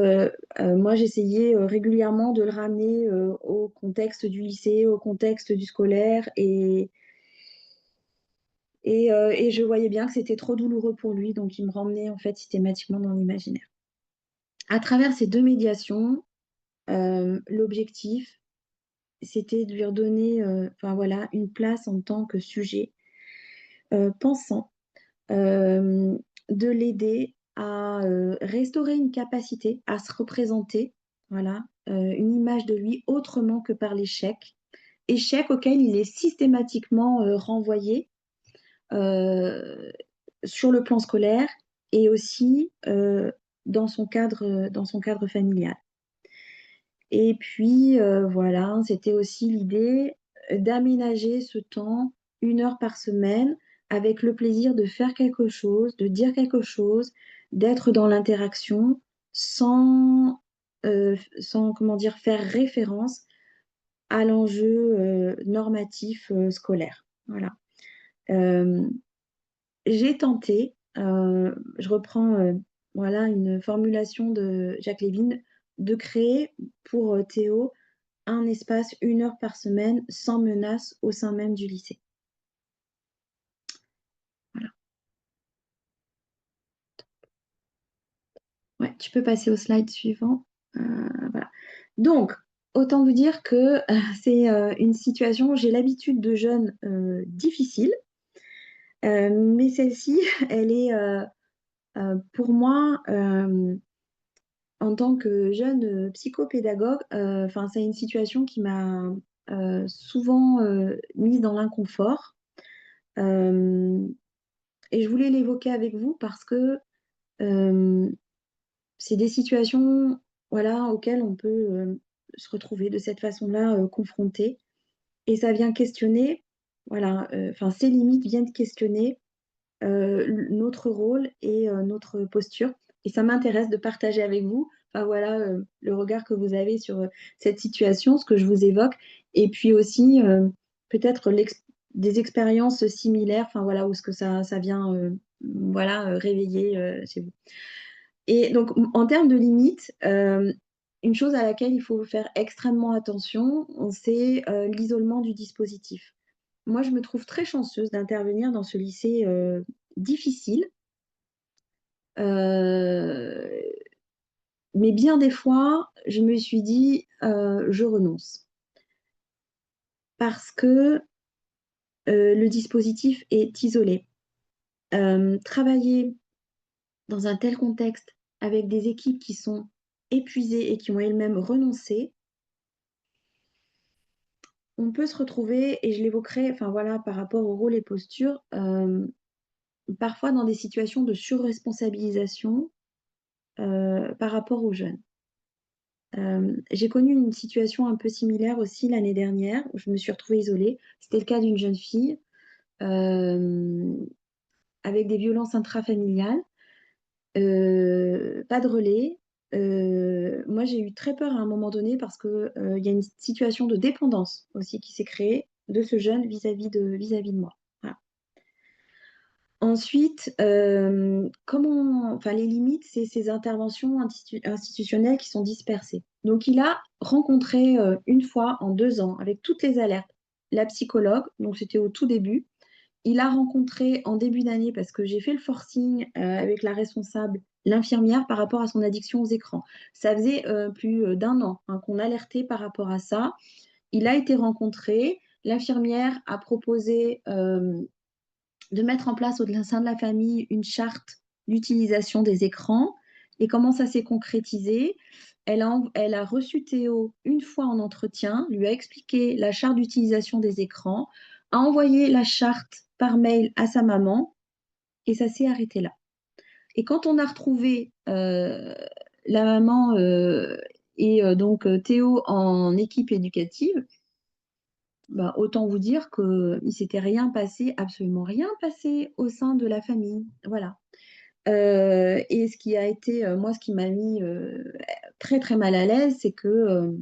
moi, j'essayais régulièrement de le ramener au contexte du lycée, au contexte du scolaire. Et je voyais bien que c'était trop douloureux pour lui. Donc, il me ramenait en fait systématiquement dans l'imaginaire. À travers ces deux médiations, l'objectif, c'était de lui redonner enfin, voilà, une place en tant que sujet pensant, de l'aider à restaurer une capacité à se représenter, voilà, une image de lui autrement que par l'échec, échec auquel il est systématiquement renvoyé euh, sur le plan scolaire et aussi dans son cadre familial. Et puis, voilà, c'était aussi l'idée d'aménager ce temps, 1 heure par semaine, avec le plaisir de faire quelque chose, de dire quelque chose, d'être dans l'interaction, sans, comment dire, faire référence à l'enjeu normatif scolaire. Voilà. Euh, j'ai tenté, je reprends voilà, une formulation de Jacques Lévin, de créer pour Théo un espace 1 heure par semaine sans menace au sein même du lycée. Voilà. Ouais, tu peux passer au slide suivant. Voilà. Donc, autant vous dire que c'est une situation, j'ai l'habitude de jeunes difficiles, mais celle-ci, elle est pour moi en tant que jeune psychopédagogue, enfin, c'est une situation qui m'a souvent mise dans l'inconfort. Euh, et je voulais l'évoquer avec vous parce que euh, c'est des situations, voilà, auxquelles on peut se retrouver de cette façon-là, confronté. Et ça vient questionner, voilà, enfin, ces limites viennent questionner notre rôle et notre posture. Et ça m'intéresse de partager avec vous, enfin, voilà, le regard que vous avez sur cette situation, ce que je vous évoque, et puis aussi peut-être des expériences similaires, enfin voilà, où ce que ça vient voilà, réveiller chez vous. Et donc, en termes de limites, une chose à laquelle il faut faire extrêmement attention, c'est l'isolement du dispositif. Moi, je me trouve très chanceuse d'intervenir dans ce lycée difficile, euh, mais bien des fois, je me suis dit, je renonce, parce que le dispositif est isolé. Travailler dans un tel contexte avec des équipes qui sont épuisées et qui ont elles-mêmes renoncé, on peut se retrouver, et je l'évoquerai, enfin voilà, par rapport au rôle et posture, parfois dans des situations de surresponsabilisation par rapport aux jeunes. J'ai connu une situation un peu similaire aussi l'année dernière, où je me suis retrouvée isolée. C'était le cas d'une jeune fille euh, avec des violences intrafamiliales, pas de relais. Moi, j'ai eu très peur à un moment donné parce que, il y a une situation de dépendance aussi qui s'est créée de ce jeune vis-à-vis de moi. Voilà. Ensuite, enfin, les limites, c'est ces interventions institutionnelles qui sont dispersées. Donc, il a rencontré une fois en 2 ans, avec toutes les alertes, la psychologue, donc c'était au tout début. Il a rencontré en début d'année, parce que j'ai fait le forcing avec la responsable, l'infirmière, par rapport à son addiction aux écrans. Ça faisait plus d'1 an hein, qu'on alertait par rapport à ça. il a été rencontré. L'infirmière a proposé de mettre en place au sein de la famille une charte d'utilisation des écrans. Et comment ça s'est concrétisé? Elle a reçu Théo une fois en entretien, lui a expliqué la charte d'utilisation des écrans, a envoyé la charte par mail à sa maman et ça s'est arrêté là. Et quand on a retrouvé la maman et donc Théo en équipe éducative, bah, autant vous dire qu'il ne s'était rien passé, absolument rien passé au sein de la famille. Voilà. Et ce qui a été, moi, ce qui m'a mis très très mal à l'aise, c'est que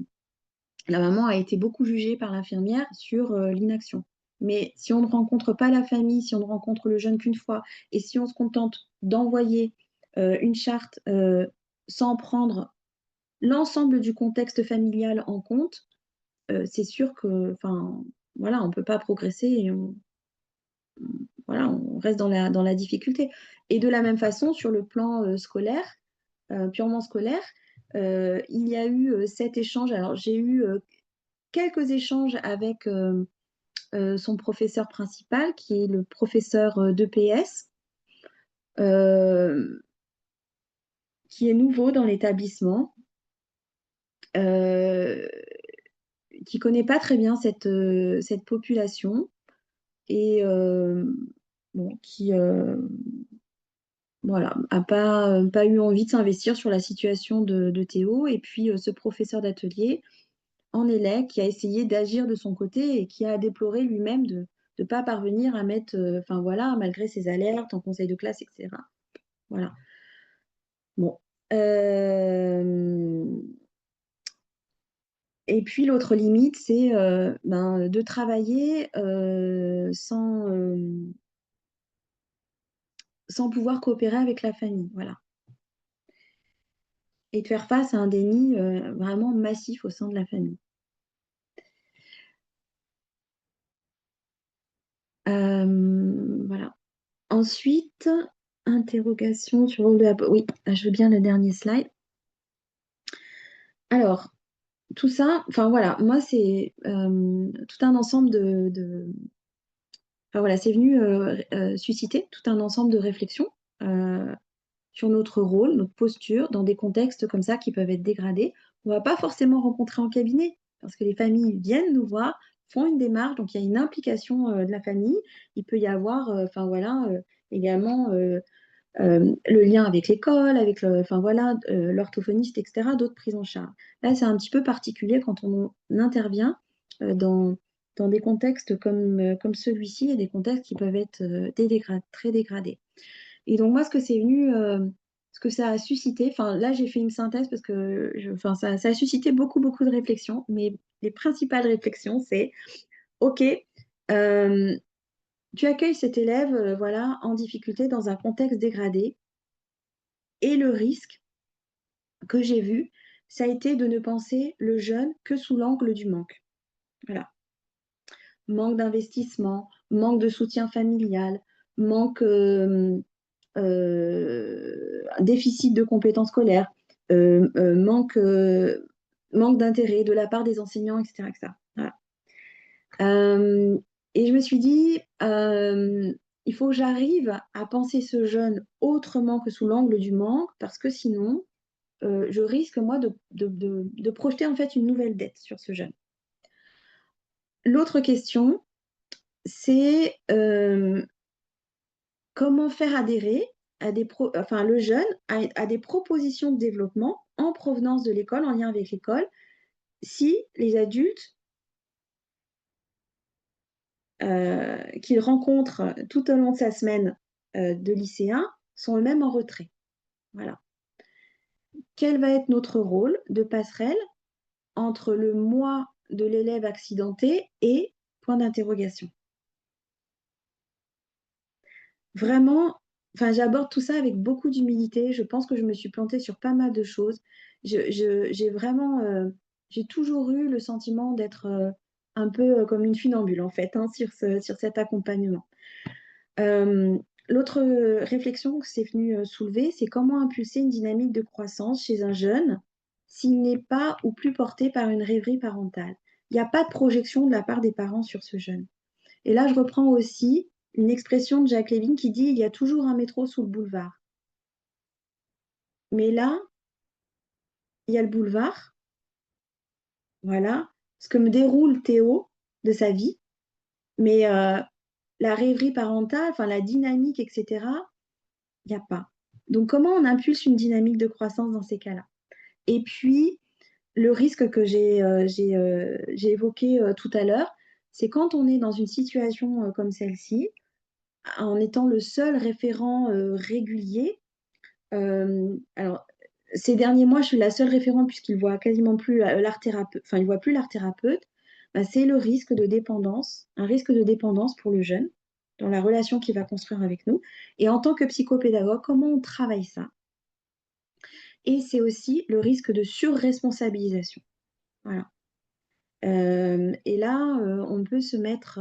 la maman a été beaucoup jugée par l'infirmière sur l'inaction. Mais si on ne rencontre pas la famille, si on ne rencontre le jeune qu'une fois, et si on se contente d'envoyer une charte sans prendre l'ensemble du contexte familial en compte, c'est sûr que, enfin, voilà, on ne peut pas progresser et voilà, on reste dans la difficulté. Et de la même façon, sur le plan scolaire, purement scolaire, il y a eu cet échange. Alors, j'ai eu quelques échanges avec son professeur principal, qui est le professeur d'EPS, euh, qui est nouveau dans l'établissement, euh, qui connaît pas très bien cette population et bon, qui voilà, a pas eu envie de s'investir sur la situation de Théo. Et puis ce professeur d'atelier en élec qui a essayé d'agir de son côté et qui a déploré lui-même de ne pas parvenir à mettre, enfin voilà, malgré ses alertes en conseil de classe, etc. Voilà. Bon. Et puis l'autre limite, c'est ben, de travailler sans pouvoir coopérer avec la famille. Voilà. Et de faire face à un déni vraiment massif au sein de la famille. Voilà. Ensuite, interrogation sur le rôle de la... Oui, je veux bien le dernier slide. Alors, tout ça, enfin voilà, moi c'est tout un ensemble enfin voilà, c'est venu susciter tout un ensemble de réflexions euh, sur notre rôle, notre posture dans des contextes comme ça qui peuvent être dégradés. On ne va pas forcément rencontrer en cabinet parce que les familles viennent nous voir, font une démarche, donc il y a une implication de la famille. Il peut y avoir, enfin voilà, également le lien avec l'école, avec enfin voilà, l'orthophoniste, etc., d'autres prises en charge. Là, c'est un petit peu particulier quand on intervient dans des contextes comme celui-ci et des contextes qui peuvent être très dégradés. Et donc, moi, ce que c'est venu, ce que ça a suscité, enfin là, j'ai fait une synthèse parce que enfin, ça a suscité beaucoup, beaucoup de réflexions, mais les principales réflexions, c'est, OK, euh, tu accueilles cet élève voilà, en difficulté dans un contexte dégradé. Et le risque que j'ai vu, ça a été de ne penser le jeune que sous l'angle du manque. Voilà. Manque d'investissement, manque de soutien familial, manque déficit de compétences scolaires, manque d'intérêt de la part des enseignants, etc. etc. Voilà. Et je me suis dit, il faut que j'arrive à penser ce jeune autrement que sous l'angle du manque, parce que sinon, je risque, moi, de projeter en fait une nouvelle dette sur ce jeune. L'autre question, c'est comment faire adhérer enfin, le jeune à des propositions de développement en provenance de l'école, en lien avec l'école, si les adultes qu'il rencontre tout au long de sa semaine de lycéen sont eux-mêmes en retrait. Voilà. Quel va être notre rôle de passerelle entre le moi de l'élève accidenté et point d'interrogation? Vraiment, enfin, j'aborde tout ça avec beaucoup d'humilité. Je pense que je me suis plantée sur pas mal de choses. J'ai vraiment, j'ai toujours eu le sentiment d'être un peu comme une funambule, en fait, hein, sur cet accompagnement. Euh, L'autre réflexion que c'est venu soulever, c'est comment impulser une dynamique de croissance chez un jeune s'il n'est pas ou plus porté par une rêverie parentale. il n'y a pas de projection de la part des parents sur ce jeune. Et là, je reprends aussi une expression de Jacques Lévin qui dit « il y a toujours un métro sous le boulevard ». Mais là, il y a le boulevard, voilà, ce que me déroule Théo de sa vie, mais la rêverie parentale, enfin la dynamique, etc., il n'y a pas. Donc, comment on impulse une dynamique de croissance dans ces cas-là? Et puis, le risque que j'ai évoqué tout à l'heure, c'est quand on est dans une situation comme celle-ci, en étant le seul référent régulier. Alors, ces derniers mois, je suis la seule référente puisqu'il voit quasiment plus l'art thérapeute, enfin, il voit plus l'art thérapeute. Bah, c'est le risque de dépendance, un risque de dépendance pour le jeune dans la relation qu'il va construire avec nous. Et en tant que psychopédagogue, comment on travaille ça? Et c'est aussi le risque de surresponsabilisation. Voilà. Et là, on peut se mettre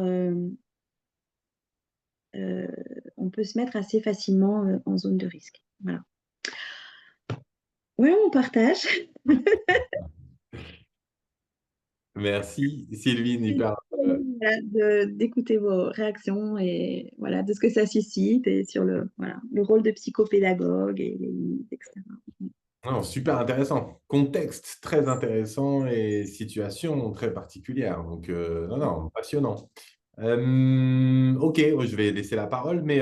assez facilement en zone de risque. Voilà. Voilà mon partage. Merci, Sylvine. Hyper, Voilà, d'écouter vos réactions et voilà, de ce que ça suscite et sur le rôle de psychopédagogue et les limites, etc. non, super intéressant. Contexte très intéressant et situation très particulière. Donc, non, non, passionnant. Ok, je vais laisser la parole, mais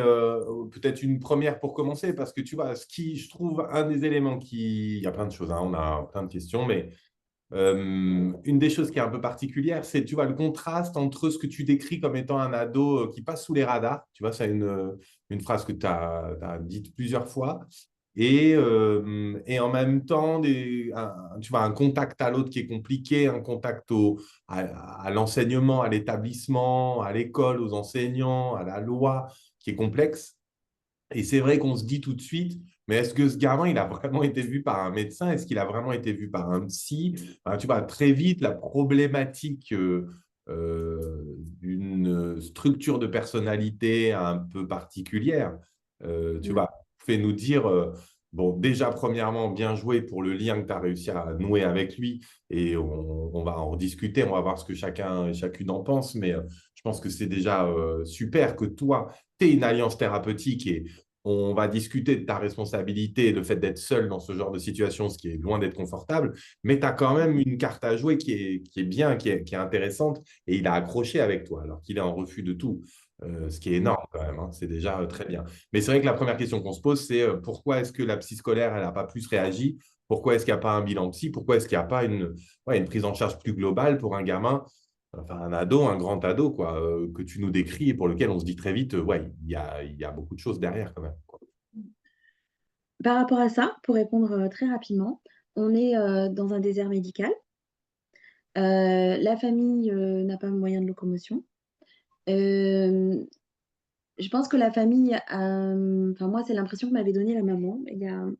peut-être une première pour commencer, parce que tu vois, ce qui, je trouve, un des éléments qui… Il y a plein de choses, hein, on a plein de questions, mais une des choses qui est un peu particulière, c'est, tu vois, le contraste entre ce que tu décris comme étant un ado qui passe sous les radars. Tu vois, c'est une phrase que tu as dite plusieurs fois. Et en même temps, tu vois, un contact à l'autre qui est compliqué, un contact à l'enseignement, à l'établissement, à l'école, aux enseignants, à la loi, qui est complexe. Et c'est vrai qu'on se dit tout de suite, mais est-ce que ce gamin, il a vraiment été vu par un médecin? Est-ce qu'il a vraiment été vu par un psy? Enfin, tu vois, très vite, la problématique d'une structure de personnalité un peu particulière, tu Mm. vois, fait nous dire, bon, déjà, premièrement, bien joué pour le lien que tu as réussi à nouer avec lui. Et on va en rediscuter, on va voir ce que chacun et chacune en pense. Mais je pense que c'est déjà super que toi, tu aies une alliance thérapeutique et on va discuter de ta responsabilité et le fait d'être seul dans ce genre de situation, ce qui est loin d'être confortable, mais tu as quand même une carte à jouer qui est bien, qui est intéressante, et il a accroché avec toi, alors qu'il est en refus de tout, ce qui est énorme quand même, hein, c'est déjà très bien. Mais c'est vrai que la première question qu'on se pose, c'est pourquoi est-ce que la psy scolaire, elle n'a pas plus réagi? Pourquoi est-ce qu'il n'y a pas un bilan psy? Pourquoi est-ce qu'il n'y a pas une prise en charge plus globale pour un gamin, enfin un ado, un grand ado, quoi, que tu nous décris et pour lequel on se dit très vite, ouais, il y a beaucoup de choses derrière quand même, quoi. Par rapport à ça, pour répondre très rapidement, on est dans un désert médical. La famille n'a pas de moyen de locomotion. Euh, je pense que la famille, enfin moi, c'est l'impression que m'avait donnée la maman.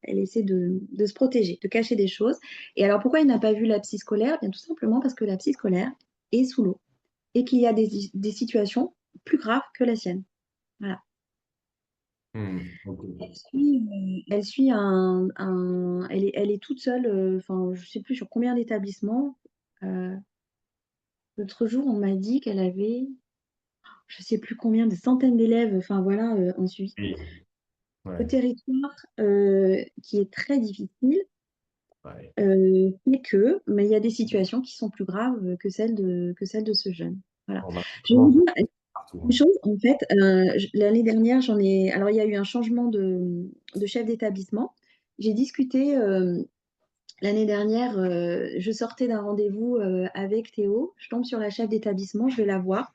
Elle essaie de se protéger, de cacher des choses. Et alors, pourquoi il n'a pas vu la psy scolaire? Bien, tout simplement parce que la psy scolaire est sous l'eau et qu'il y a des situations plus graves que la sienne. Voilà. Ok. Elle suit elle est toute seule, enfin, je ne sais plus sur combien d'établissements. Euh, L'autre jour, on m'a dit qu'elle avait, je ne sais plus combien de centaines d'élèves, enfin voilà, en suivi. Oui, Le ouais, territoire qui est très difficile, ouais. mais il y a des situations qui sont plus graves que celles de ce jeune. Voilà. Bon, Je vais vous malheureusement, dire partout, une hein. chose, en fait, l'année dernière, alors il y a eu un changement de chef d'établissement. J'ai discuté l'année dernière, je sortais d'un rendez-vous avec Théo, je tombe sur la chef d'établissement, je vais la voir.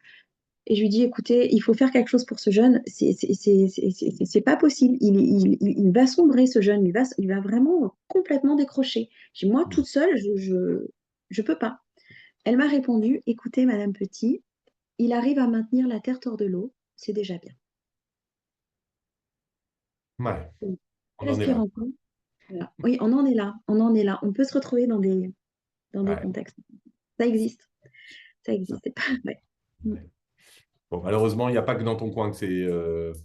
Et je lui dis, écoutez, il faut faire quelque chose pour ce jeune. C'est pas possible. Il va sombrer, ce jeune. Il va vraiment complètement décrocher. Je dis, moi, toute seule, je peux pas. Elle m'a répondu, écoutez, Madame Petit, il arrive à maintenir la tête hors de l'eau. C'est déjà bien. Ouais, Donc, on en est respire là. encore. Voilà. Oui, on en est là. On en est là. On peut se retrouver dans des Ouais. contextes. Ça existe. Ça existe. C'est pas vrai. Mm. Ouais. Bon, malheureusement, il n'y a pas que dans ton coin que c'est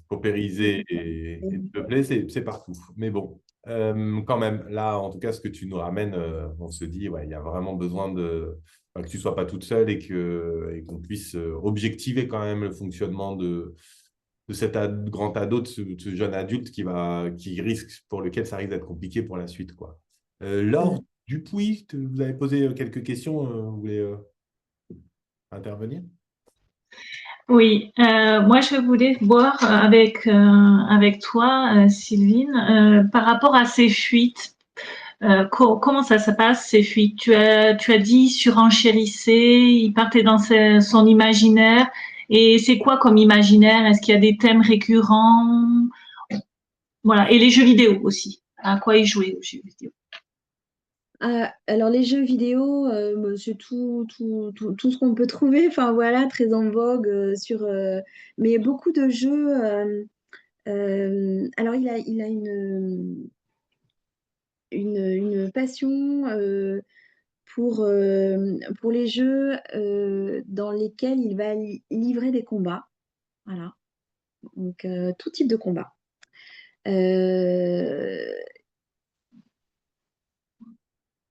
paupérisé et peuplé, c'est partout. Mais bon, quand même, là, en tout cas, ce que tu nous ramènes, on se dit, ouais, il y a vraiment besoin que tu sois pas toute seule et qu'on puisse objectiver quand même le fonctionnement de cet grand ado, de ce jeune adulte qui risque, pour lequel ça risque d'être compliqué pour la suite, quoi. Laure Mm. Dupuis, vous avez posé quelques questions, vous voulez intervenir? Oui, moi je voulais voir avec toi, Sylvine, par rapport à ces fuites. Comment ça se passe ces fuites? Tu as dit surenchérissait, il partait dans son imaginaire. Et c'est quoi comme imaginaire? Est-ce qu'il y a des thèmes récurrents? Voilà. Et les jeux vidéo aussi. À quoi il jouait aux jeux vidéo? Alors les jeux vidéo, bah, c'est tout ce qu'on peut trouver, enfin voilà, très en vogue mais beaucoup de jeux. Alors il a une passion pour les jeux dans lesquels il va livrer des combats, voilà. Donc tout type de combat. Euh,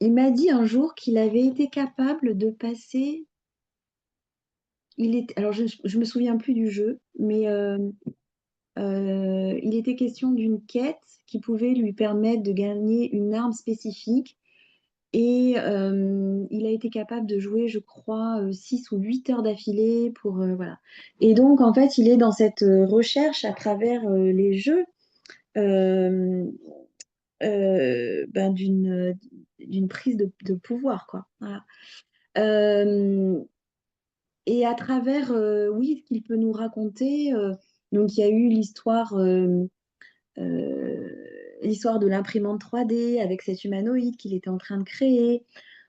il m'a dit un jour qu'il avait été capable de passer. Alors je me souviens plus du jeu, mais il était question d'une quête qui pouvait lui permettre de gagner une arme spécifique. Et il a été capable de jouer, je crois, 6 ou 8 heures d'affilée pour voilà. Et donc, en fait, il est dans cette recherche à travers les jeux euh, ben, d'une prise de pouvoir, quoi. Voilà. Euh, et à travers, oui, ce qu'il peut nous raconter, donc il y a eu euh, l'histoire de l'imprimante 3D avec cet humanoïde qu'il était en train de créer.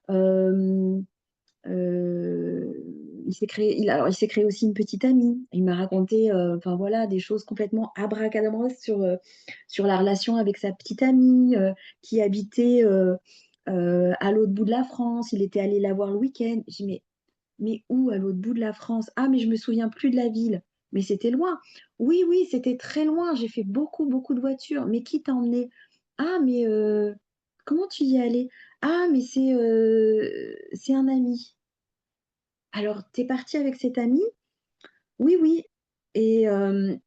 Euh, euh, alors, il s'est créé aussi une petite amie. Il m'a raconté, enfin voilà, des choses complètement abracadabrantesques sur la relation avec sa petite amie qui habitait à l'autre bout de la France. Il était allé la voir le week-end. J'ai dit, mais où à l'autre bout de la France? Ah, mais je me souviens plus de la ville. Mais c'était loin. Oui, oui, c'était très loin. J'ai fait beaucoup, beaucoup de voitures. Mais qui t'a emmené? Ah, mais comment tu y es allé? Ah, mais c'est un ami. Alors, t'es parti avec cet ami? Oui, oui. Et, alors,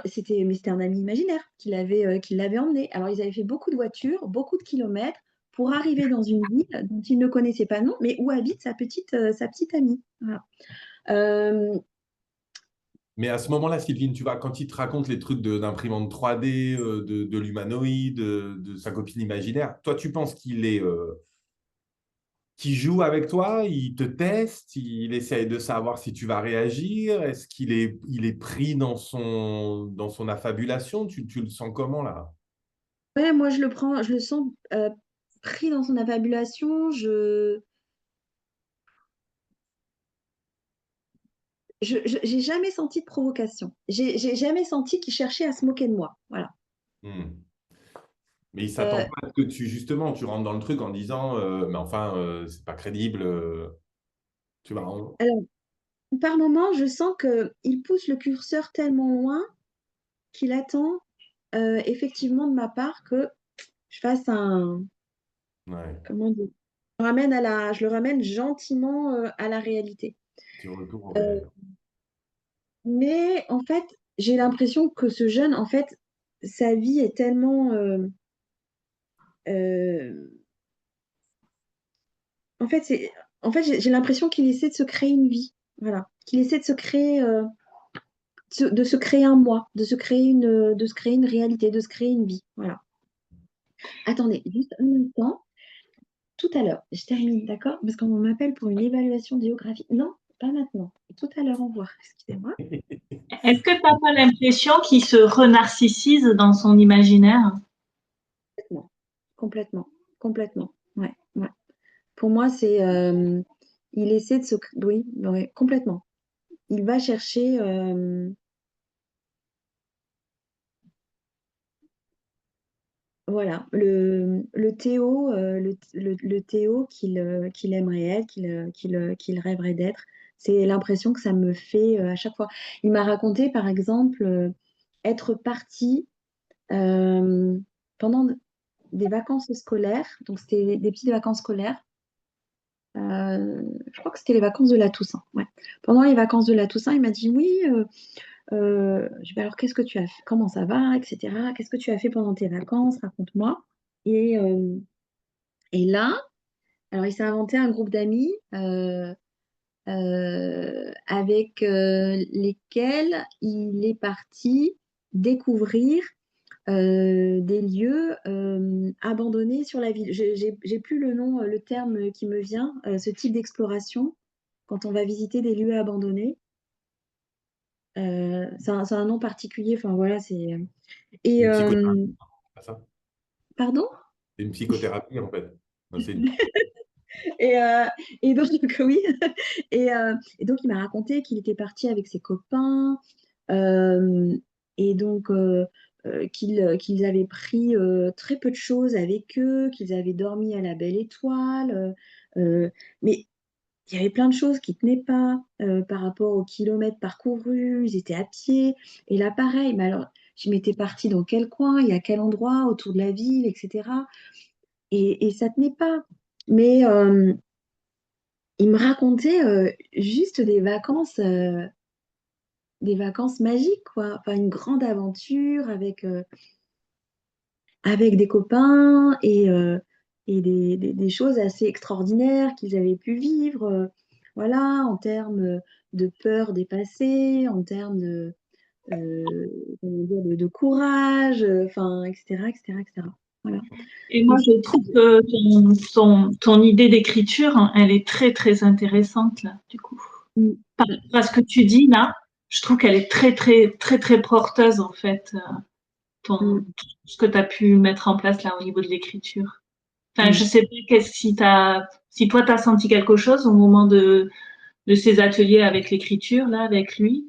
c'était un ami imaginaire qui l'avait emmené. Alors, ils avaient fait beaucoup de voitures, beaucoup de kilomètres pour arriver dans une ville dont ils ne connaissaient pas le nom, mais où habite sa petite amie. Voilà. Euh, Mais à ce moment-là, Sylvine, tu vois, quand il te raconte les trucs d'imprimante 3D, de l'humanoïde, de sa copine imaginaire, toi, tu penses qu'il joue avec toi, il te teste, il essaye de savoir si tu vas réagir, est-ce il est pris dans son affabulation? Tu le sens comment là? ouais, moi, je le sens pris dans son affabulation. J'ai jamais senti de provocation. J'ai jamais senti qu'il cherchait à se moquer de moi. Voilà. Hmm. Mais il s'attend Euh, pas à ce que tu rentres dans le truc en disant, mais enfin, c'est pas crédible, tu vois. alors, par moment, je sens qu'il pousse le curseur tellement loin qu'il attend effectivement de ma part que je fasse Ouais, comment dire, je le ramène gentiment à la réalité. petit retour au Euh, réel. mais en fait, j'ai l'impression que ce jeune, en fait, sa vie est tellement, euh, en fait, j'ai l'impression qu'il essaie de se créer une vie, voilà, qu'il essaie de se créer, de se créer un moi, de se créer une réalité, de se créer une vie, voilà. Attendez, juste un instant. Tout à l'heure, je termine, d'accord? Parce qu'on m'appelle pour une évaluation de géographie. Non, pas maintenant. Tout à l'heure, au revoir. Excusez-moi. Est-ce que tu n'as pas l'impression qu'il se renarcissise dans son imaginaire? Complètement. Complètement. Complètement. Ouais, ouais. Pour moi, il essaie de se. Oui, ouais, complètement. Il va chercher. Voilà, le Théo, le Théo qu'il aimerait être, qu'il rêverait d'être. C'est l'impression que ça me fait à chaque fois. Il m'a raconté, par exemple, être parti euh, pendant des vacances scolaires, donc c'était des petites vacances scolaires, je crois que c'était les vacances de la Toussaint. Ouais. Pendant les vacances de la Toussaint, il m'a dit oui. Je dis, bah alors, qu'est-ce que tu as fait? Comment ça va, etc. Qu'est-ce que tu as fait pendant tes vacances? Raconte-moi. Et, euh, et là, alors il s'est inventé un groupe d'amis avec lesquels il est parti découvrir des lieux abandonnés sur la ville. J'ai plus le nom, le terme qui me vient, ce type d'exploration, quand on va visiter des lieux abandonnés. C'est un nom particulier, enfin voilà, c'est. Et Une psychothérapie, c'est pas ça? pardon? C'est une psychothérapie, en fait. Non, c'est une- Et, euh, et donc, oui. Et donc, il m'a raconté qu'il était parti avec ses copains euh, et donc qu'ils avaient pris très peu de choses avec eux, qu'ils avaient dormi à la Belle Étoile. Mais il y avait plein de choses qui tenaient pas par rapport aux kilomètres parcourus. Ils étaient à pied. Et là, pareil, mais alors, je m'étais partie dans quel coin, et à quel endroit, autour de la ville, etc. Et ça tenait pas. Mais il me racontait juste des vacances magiques, quoi. Enfin, une grande aventure avec des copains et des choses assez extraordinaires qu'ils avaient pu vivre, voilà, en termes de peur dépassée, en termes euh, comment dire, de courage, enfin, etc., etc., etc. Voilà. Et Et moi, je trouve que ton idée d'écriture, hein, elle est très, très intéressante, là, du coup. mm, Par rapport à ce que tu dis, là, je trouve qu'elle est très, très, très, très porteuse, en fait, mm, ce que tu as pu mettre en place, là, au niveau de l'écriture. Enfin, je mm. sais pas si toi, tu as senti quelque chose au moment de ces ateliers avec l'écriture, là, avec lui.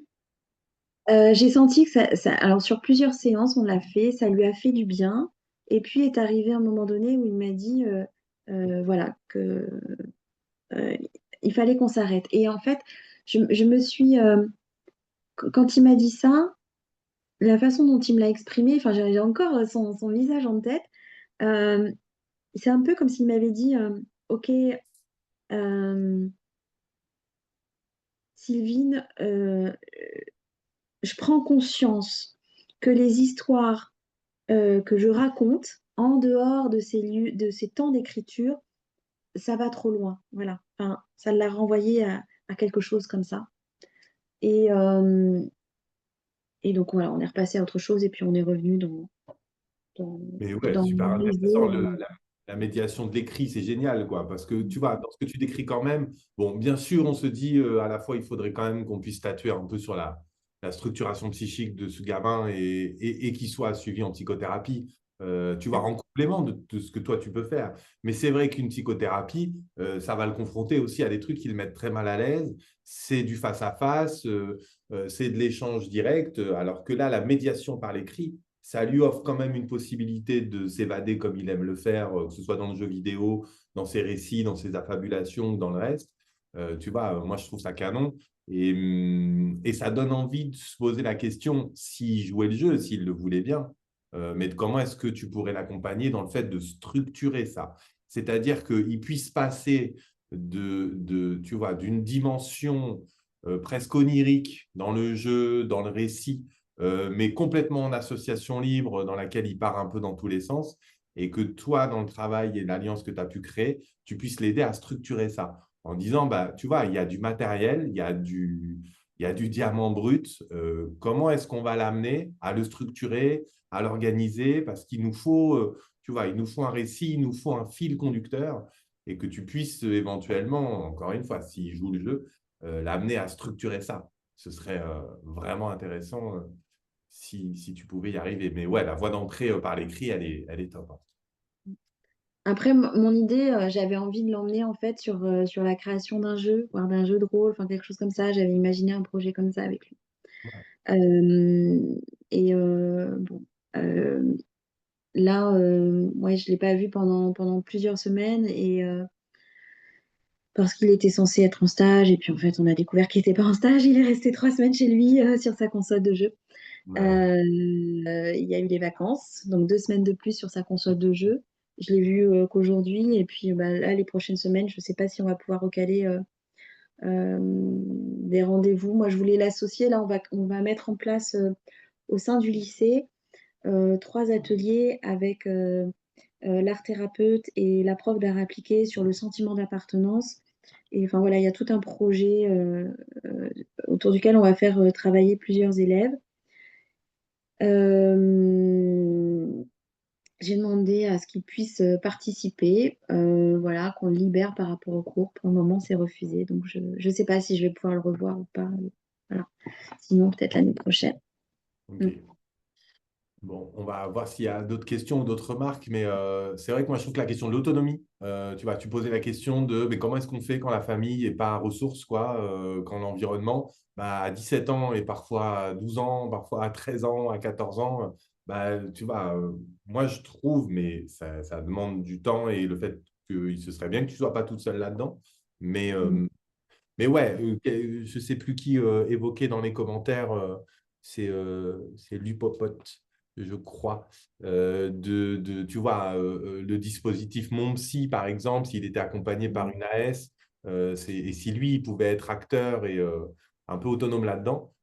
J'ai senti que alors sur plusieurs séances, on l'a fait, ça lui a fait du bien. Et puis est arrivé un moment donné où il m'a dit, voilà, que euh, il fallait qu'on s'arrête. Et en fait, je me suis, quand il m'a dit ça, la façon dont il me l'a exprimé, enfin, j'ai encore son visage en tête. euh, c'est un peu comme s'il m'avait dit, OK, euh, Sylvine, je prends conscience que les histoires que je raconte en dehors de ces lieux, de ces temps d'écriture, ça va trop loin. Voilà. Enfin, ça l'a renvoyé à quelque chose comme ça. Et, euh, et donc voilà, on est repassé à autre chose et puis on est revenu dans, Mais ouais, dans super le intéressant. jeu. La médiation de l'écrit, c'est génial, quoi. Parce que tu vois, dans ce que tu décris quand même, bon, bien sûr, on se dit à la fois, il faudrait quand même qu'on puisse statuer un peu sur la structuration psychique de ce gamin et qu'il soit suivi en psychothérapie. Tu vois, en complément de ce que toi, tu peux faire. Mais c'est vrai qu'une psychothérapie, ça va le confronter aussi à des trucs qui le mettent très mal à l'aise. C'est du face-à-face, c'est de l'échange direct. Alors que là, la médiation par l'écrit, ça lui offre quand même une possibilité de s'évader comme il aime le faire, que ce soit dans le jeu vidéo, dans ses récits, dans ses affabulations ou dans le reste. Tu vois, moi, je trouve ça canon. Et ça donne envie de se poser la question, s'il jouait le jeu, s'il le voulait bien, mais de comment est-ce que tu pourrais l'accompagner dans le fait de structurer ça. C'est-à-dire qu'il puisse passer tu vois, d'une dimension presque onirique dans le jeu, dans le récit, mais complètement en association libre dans laquelle il part un peu dans tous les sens et que toi, dans le travail et l'alliance que tu as pu créer, tu puisses l'aider à structurer ça en disant, bah, tu vois, il y a du matériel, il y a du diamant brut. Comment est-ce qu'on va l'amener à le structurer, à l'organiser? Parce qu'il nous faut, tu vois, il nous faut un récit, il nous faut un fil conducteur et que tu puisses éventuellement, encore une fois, s'il joue le jeu, l'amener à structurer ça. Ce serait vraiment intéressant si tu pouvais y arriver. Mais ouais, la voie d'entrée par l'écrit, elle est top, hein. Après, mon idée, j'avais envie de l'emmener en fait sur la création d'un jeu, voire d'un jeu de rôle, enfin quelque chose comme ça. J'avais imaginé un projet comme ça avec lui. Ouais. Bon, euh, là, ouais, je ne l'ai pas vu pendant plusieurs semaines parce qu'il était censé être en stage et puis en fait, on a découvert qu'il n'était pas en stage. Il est resté 3 semaines chez lui sur sa console de jeu. Ouais. Il y a eu les vacances, donc 2 semaines de plus sur sa console de jeu. je l'ai vu qu'aujourd'hui. Et puis bah, là, les prochaines semaines, je ne sais pas si on va pouvoir recaler des rendez-vous. Moi, je voulais l'associer. Là, on va mettre en place au sein du lycée 3 ateliers avec l'art thérapeute et la prof d'art appliqué sur le sentiment d'appartenance. Et enfin voilà, il y a tout un projet autour duquel on va faire travailler plusieurs élèves. Euh, j'ai demandé à ce qu'ils puissent participer, voilà, qu'on le libère par rapport au cours. Pour le moment, c'est refusé, donc je ne sais pas si je vais pouvoir le revoir ou pas. Voilà. Sinon, peut-être l'année prochaine. Ok. Mm. Bon, on va voir s'il y a d'autres questions ou d'autres remarques, mais c'est vrai que moi je trouve que la question de l'autonomie, tu vois, tu posais la question de mais comment est-ce qu'on fait quand la famille n'est pas à ressources, quoi, quand l'environnement, bah, à 17 ans et parfois à 12 ans, parfois à 13 ans, à 14 ans, bah, tu vois, moi je trouve, mais ça demande du temps et le fait que ce serait bien que tu ne sois pas toute seule là-dedans, mais, Mm. euh, mais ouais, je ne sais plus qui évoquait dans les commentaires, c'est Lupopote, je crois, tu vois, le dispositif Mon Psy, par exemple, s'il était accompagné par une AS, et si lui, il pouvait être acteur et un peu autonome là-dedans,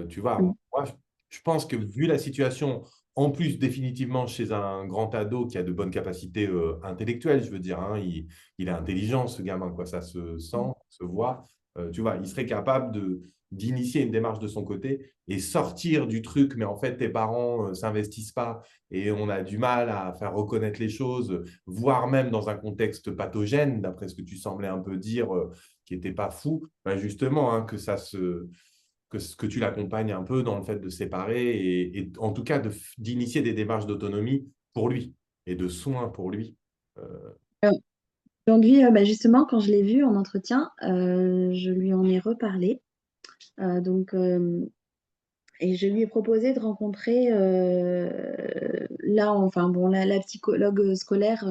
tu vois, Mm. moi, je pense que vu la situation, en plus définitivement chez un grand ado qui a de bonnes capacités intellectuelles, je veux dire, hein, il est intelligent, ce gamin, quoi, ça se sent, se voit. Tu vois, il serait capable d'initier une démarche de son côté et sortir du truc, mais en fait, tes parents ne s'investissent pas et on a du mal à faire reconnaître les choses, voire même dans un contexte pathogène, d'après ce que tu semblais un peu dire, qui n'était pas fou, ben justement, hein, que tu l'accompagnes un peu dans le fait de séparer et en tout cas d'initier des démarches d'autonomie pour lui et de soins pour lui. Euh, Euh, Aujourd'hui, bah, justement, quand je l'ai vu en entretien, je lui en ai reparlé. Donc, et je lui ai proposé de rencontrer là, enfin bon, la psychologue scolaire.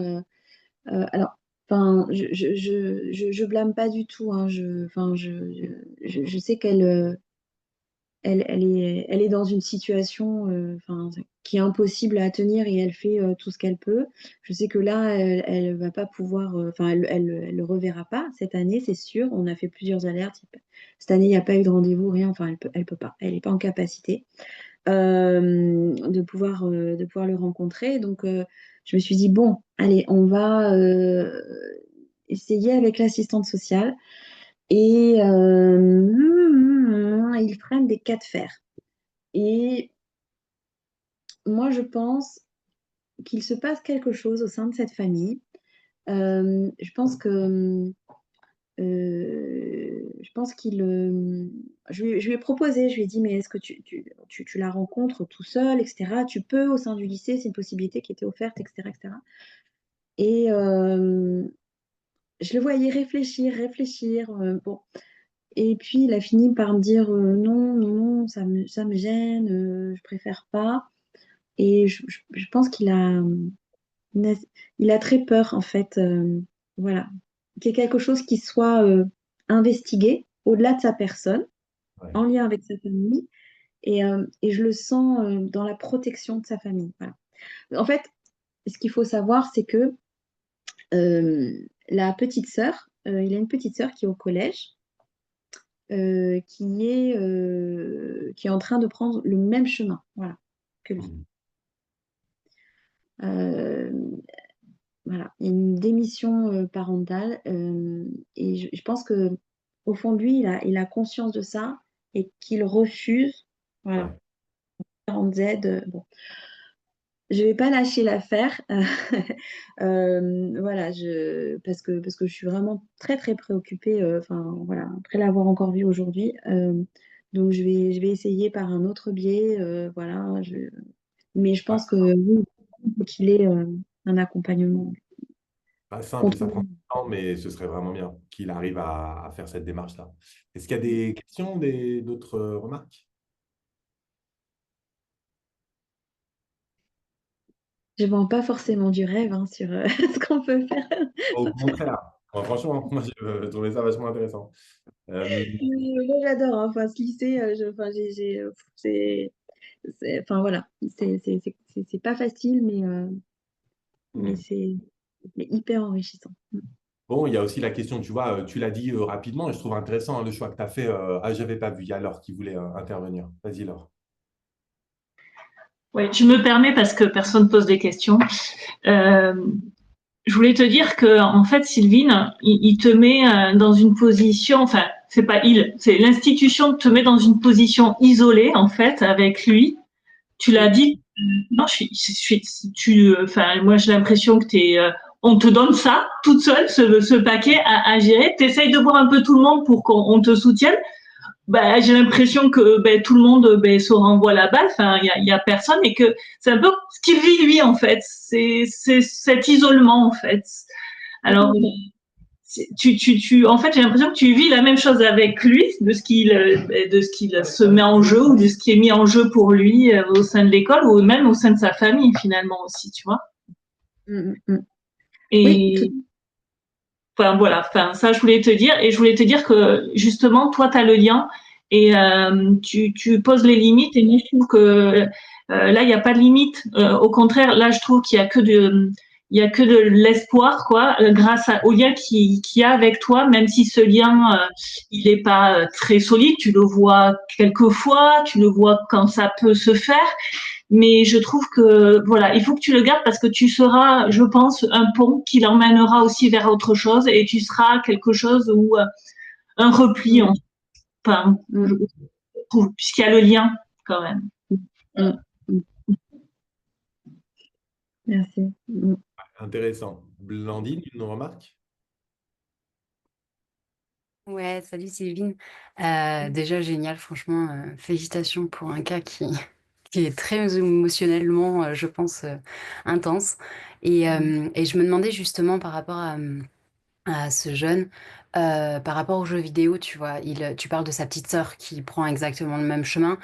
Alors, enfin, je blâme pas du tout. Hein, enfin, je sais qu'elle elle est dans une situation enfin, qui est impossible à tenir et elle fait tout ce qu'elle peut. Je sais que là, elle va pas pouvoir, enfin, elle le reverra pas cette année, c'est sûr. On a fait plusieurs alertes. Cette année, il n'y a pas eu de rendez-vous, rien. Enfin, elle peut pas. Elle n'est pas en capacité de pouvoir le rencontrer. Donc, je me suis dit, bon, allez, on va essayer avec l'assistante sociale. Et ils prennent des cas de fer. Et moi, je pense qu'il se passe quelque chose au sein de cette famille. Je pense que je pense qu'il je lui ai proposé, je lui ai dit, mais est-ce que tu la rencontres tout seul, etc. Tu peux au sein du lycée, c'est une possibilité qui était offerte, etc. etc. Et je le voyais réfléchir, réfléchir. Bon. Et puis il a fini par me dire non, non, non, ça me gêne, je préfère pas. Et je pense il a très peur, en fait, voilà, qu'il y ait quelque chose qui soit investigué au-delà de sa personne, ouais. en lien avec sa famille, et je le sens dans la protection de sa famille. Voilà. En fait, ce qu'il faut savoir, c'est que euh, la petite sœur, il a une petite sœur qui est au collège, qui est en train de prendre le même chemin, voilà, que lui. Mhm. Euh, Voilà, il y a une démission parentale et je pense que au fond de lui, il a conscience de ça et qu'il refuse, voilà, Ouais. différentes aides. Bon, je vais pas lâcher l'affaire, voilà, parce que je suis vraiment très très préoccupée. Enfin voilà, après l'avoir encore vu aujourd'hui, donc je vais essayer par un autre biais, voilà. Mais je Ouais. pense que oui, il faut qu'il ait un accompagnement Pas simple, ça prend continu. du temps, mais ce serait vraiment bien qu'il arrive à faire cette démarche-là. Est-ce qu'il y a des questions, d'autres remarques? Je vends pas forcément du rêve hein, sur ce qu'on peut faire. Au contraire. Moi, franchement, moi, j'ai trouvé ça vachement intéressant. Moi, j'adore. Hein. Enfin, ce lycée, enfin, enfin voilà, c'est pas facile, mais Hmm. c'est. C'est hyper enrichissant. Bon, il y a aussi la question, tu vois, tu l'as dit rapidement et je trouve intéressant hein, le choix que tu as fait. Ah, je n'avais pas vu, il y a Laure qui voulait intervenir. Vas-y, Laure. Oui, je me permets parce que personne pose des questions. Euh, je voulais te dire que en fait, Sylvine, il te met dans une position, enfin, c'est pas il, c'est l'institution te met dans une position isolée en fait avec lui. Tu l'as dit. Non, enfin, moi j'ai l'impression que on te donne ça toute seule, ce paquet à gérer. T'essayes de voir un peu tout le monde pour qu'on te soutienne. Bah, j'ai l'impression que tout le monde se renvoie la balle. Enfin, il y a personne et que c'est un peu ce qu'il vit lui en fait. C'est cet isolement en fait. Alors, en fait, j'ai l'impression que tu vis la même chose avec lui, de ce qu'il se met en jeu ou de ce qui est mis en jeu pour lui au sein de l'école ou même au sein de sa famille finalement aussi, tu vois. Mm, mm. Oui, Et enfin voilà, enfin ça je voulais te dire et je voulais te dire que justement toi tu as le lien et tu poses les limites et moi je trouve que là il n'y a pas de limite. Au contraire, là je trouve qu'il y a que de l'espoir quoi, au lien qui a avec toi, même si ce lien il est pas très solide, tu le vois quelquefois, tu le vois quand ça peut se faire, mais je trouve que voilà, il faut que tu le gardes parce que tu seras, je pense, un pont qui l'emmènera aussi vers autre chose et tu seras quelque chose ou un repli, mm, enfin, mm, je trouve, puisqu'il y a le lien quand même. mm, mm. Merci. Mm. Intéressant. Blandine, une remarque? Ouais, salut Sylvine. Déjà génial, franchement, félicitations pour un cas qui est très émotionnellement, je pense, intense. Et je me demandais justement par rapport à ce jeune, par rapport aux jeux vidéo, tu vois, tu parles de sa petite sœur qui prend exactement le même chemin,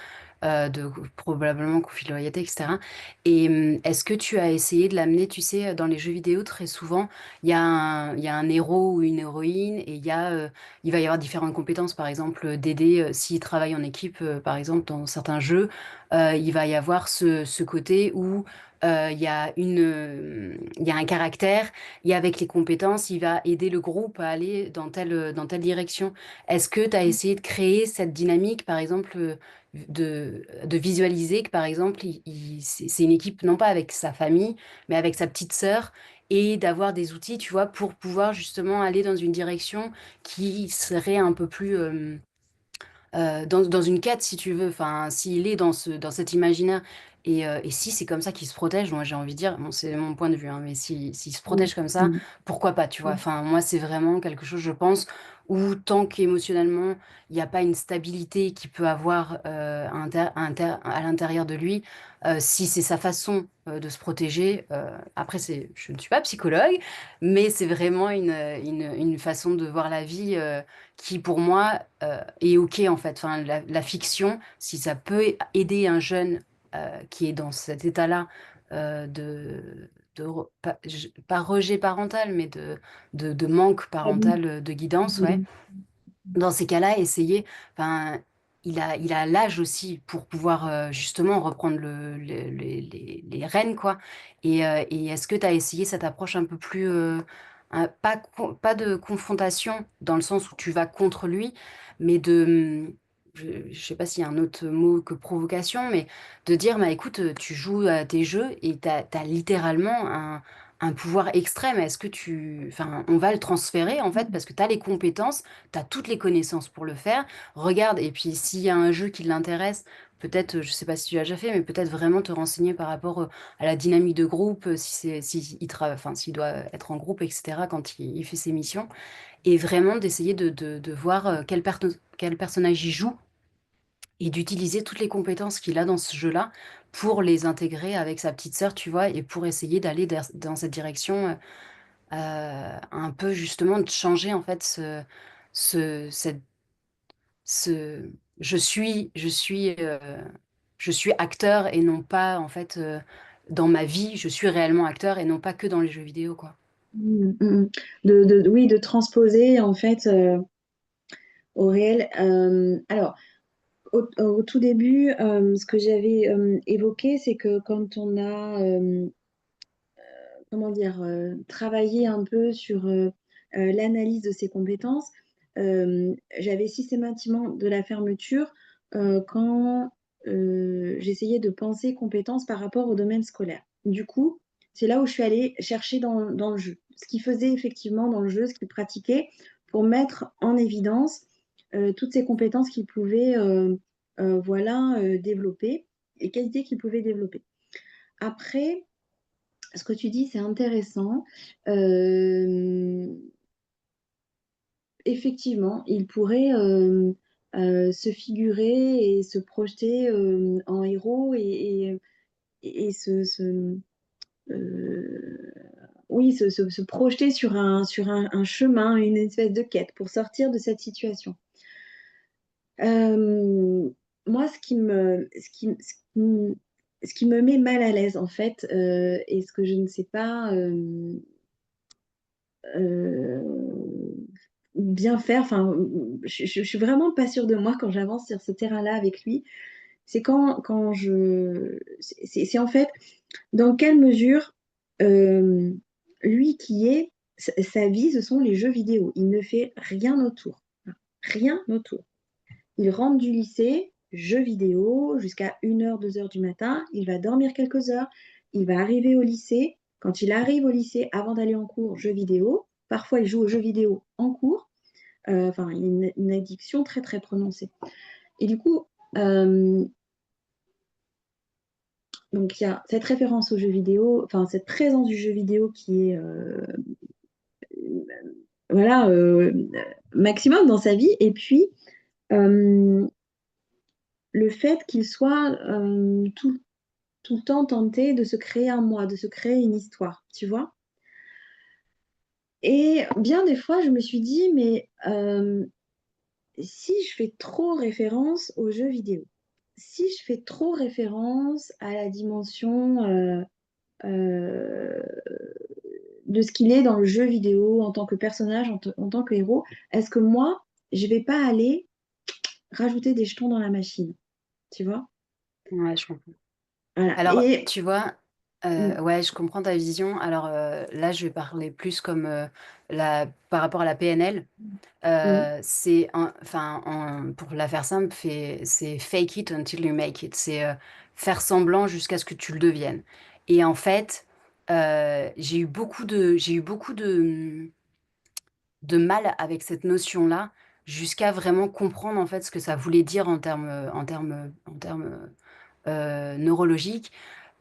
de probablement conflit de loyauté, etc. Et est-ce que tu as essayé de l'amener, tu sais, dans les jeux vidéo, très souvent, il y a un héros ou une héroïne et il va y avoir différentes compétences, par exemple, d'aider, s'il travaille en équipe, par exemple, dans certains jeux, il va y avoir ce côté où il y a un caractère et avec les compétences, il va aider le groupe à aller dans telle direction. Est-ce que tu as essayé de créer cette dynamique, par exemple, de visualiser que, par exemple, c'est une équipe, non pas avec sa famille, mais avec sa petite sœur, et d'avoir des outils, tu vois, pour pouvoir justement aller dans une direction qui serait un peu plus... dans une quête, si tu veux, enfin, s'il est dans cet imaginaire, et si c'est comme ça qu'il se protège, moi j'ai envie de dire, bon, c'est mon point de vue, hein, mais s'il se Mm, protège comme ça, mm, pourquoi pas, tu vois? mm, Enfin, moi c'est vraiment quelque chose, je pense, où tant qu'émotionnellement, il n'y a pas une stabilité qu'il peut avoir à l'intérieur de lui, si c'est sa façon de se protéger, après, je ne suis pas psychologue, mais c'est vraiment une façon de voir la vie. Qui pour moi est OK en fait. Enfin, la fiction, si ça peut aider un jeune qui est dans cet état-là pas rejet parental, mais de manque parental, de guidance, ouais. mm, Dans ces cas-là, essayer, enfin, il a l'âge aussi pour pouvoir justement reprendre les rênes, quoi. Et est-ce que tu as essayé cette approche un peu plus, pas de confrontation dans le sens où tu vas contre lui, mais je ne sais pas s'il y a un autre mot que provocation, mais de dire, bah, écoute, tu joues à tes jeux et tu as littéralement un pouvoir extrême. Est-ce que enfin, on va le transférer en fait parce que tu as les compétences, tu as toutes les connaissances pour le faire. Regarde, et puis s'il y a un jeu qui l'intéresse, peut-être, je sais pas si tu l'as déjà fait, mais peut-être vraiment te renseigner par rapport à la dynamique de groupe, si il enfin, s'il doit être en groupe, etc., quand il fait ses missions. Et vraiment d'essayer de voir quel personnage il joue et d'utiliser toutes les compétences qu'il a dans ce jeu-là pour les intégrer avec sa petite sœur, tu vois, et pour essayer d'aller dans cette direction. Un peu justement de changer en fait ce, cette, ce je suis acteur et non pas en fait dans ma vie, je suis réellement acteur et non pas que dans les jeux vidéo quoi. mm, mm. Oui, de transposer en fait au réel. Alors, au tout début, ce que j'avais évoqué, c'est que comment dire, travailler un peu sur l'analyse de ses compétences, j'avais systématiquement de la fermeture quand j'essayais de penser compétences par rapport au domaine scolaire. Du coup, c'est là où je suis allée chercher dans le jeu. Ce qu'il faisait effectivement dans le jeu, ce qu'il pratiquait, pour mettre en évidence toutes ces compétences qu'il pouvait voilà, développer et qualités qu'il pouvait développer. Après, ce que tu dis, c'est intéressant. Effectivement, il pourrait se figurer et se projeter en héros et oui, se projeter sur un chemin, une espèce de quête pour sortir de cette situation. Moi, ce qui me met mal à l'aise, en fait, et ce que je ne sais pas bien faire, enfin, je suis vraiment pas sûre de moi quand j'avance sur ce terrain-là avec lui. C'est c'est en fait dans quelle mesure euh, lui qui est, sa vie, ce sont les jeux vidéo. Il ne fait rien autour. Rien autour. Il rentre du lycée, jeux vidéo, jusqu'à 1h, 2h du matin. Il va dormir quelques heures. Il va arriver au lycée. Quand il arrive au lycée, avant d'aller en cours, jeux vidéo. Parfois, il joue aux jeux vidéo en cours. Enfin, une addiction très, très prononcée. Et du coup, donc il y a cette référence aux jeux vidéo, enfin, cette présence du jeu vidéo qui est voilà, maximum dans sa vie. Et puis, le fait qu'il soit tout le temps tenté de se créer un moi, de se créer une histoire, tu vois. Et bien des fois, je me suis dit, mais si je fais trop référence aux jeux vidéo, si je fais trop référence à la dimension euh, de ce qu'il est dans le jeu vidéo en tant que personnage, en tant que héros, est-ce que moi, je vais pas aller rajouter des jetons dans la machine, tu vois? Ouais, je comprends. Voilà. Alors, Et tu vois, mm, ouais, je comprends ta vision. Alors là, je vais parler plus comme par rapport à la PNL. mm, Pour la faire simple, c'est fake it until you make it. C'est faire semblant jusqu'à ce que tu le deviennes. Et en fait, j'ai eu beaucoup de mal avec cette notion-là jusqu'à vraiment comprendre en fait ce que ça voulait dire en termes neurologiques.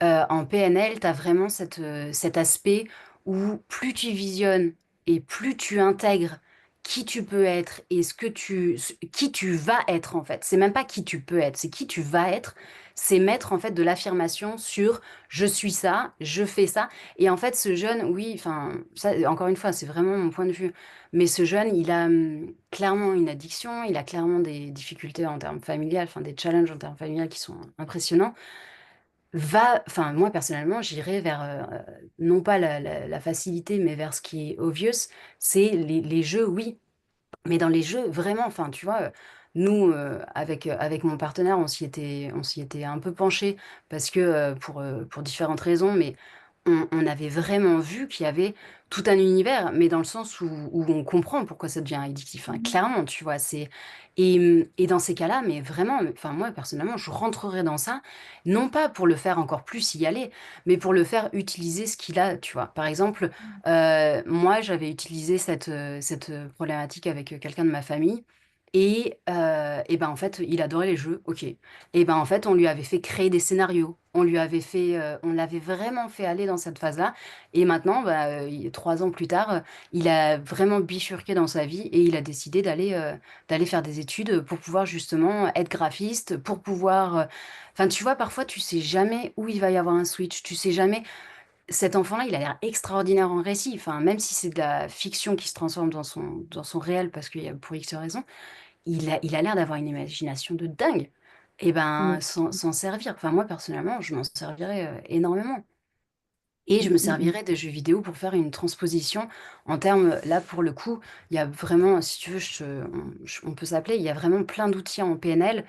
En PNL, tu as vraiment cet aspect où plus tu visionnes et plus tu intègres qui tu peux être et qui tu vas être en fait. C'est même pas qui tu peux être, c'est qui tu vas être. C'est mettre en fait de l'affirmation sur je suis ça, je fais ça. Et en fait, ce jeune, oui, enfin, ça, encore une fois, c'est vraiment mon point de vue. Mais ce jeune, il a clairement une addiction, il a clairement des difficultés en termes familiales, enfin des challenges en termes familiales qui sont impressionnants. Enfin, moi personnellement, j'irais vers, non pas la facilité, mais vers ce qui est obvious, c'est les jeux, oui, mais dans les jeux, vraiment, enfin, tu vois, nous, avec mon partenaire, on s'y était un peu penché parce que pour différentes raisons, mais on avait vraiment vu qu'il y avait tout un univers, mais dans le sens où on comprend pourquoi ça devient addictif. Hein, clairement, tu vois, et dans ces cas-là, mais vraiment, enfin, moi, personnellement, je rentrerais dans ça, non pas pour le faire encore plus y aller, mais pour le faire utiliser ce qu'il a, tu vois. Par exemple, moi, j'avais utilisé cette problématique avec quelqu'un de ma famille. Et ben en fait, il adorait les jeux, ok. Et ben en fait, on lui avait fait créer des scénarios. On l'avait vraiment fait aller dans cette phase-là. Et maintenant, 3 ans plus tard, il a vraiment bifurqué dans sa vie et il a décidé d'aller faire des études pour pouvoir justement être graphiste, pour pouvoir. Enfin, tu vois, parfois, tu sais jamais où il va y avoir un switch. Tu sais jamais. Cet enfant-là, il a l'air extraordinaire en récit. Enfin, même si c'est de la fiction qui se transforme dans son réel parce qu'il y a pour X raisons, il a l'air d'avoir une imagination de dingue. Et ben, mm, s'en servir. Enfin, moi, personnellement, je m'en servirais énormément. Et je mm, me mm, mm, servirais des jeux vidéo pour faire une transposition en termes, là, pour le coup, il y a vraiment, si tu veux, on peut s'appeler, il y a vraiment plein d'outils en PNL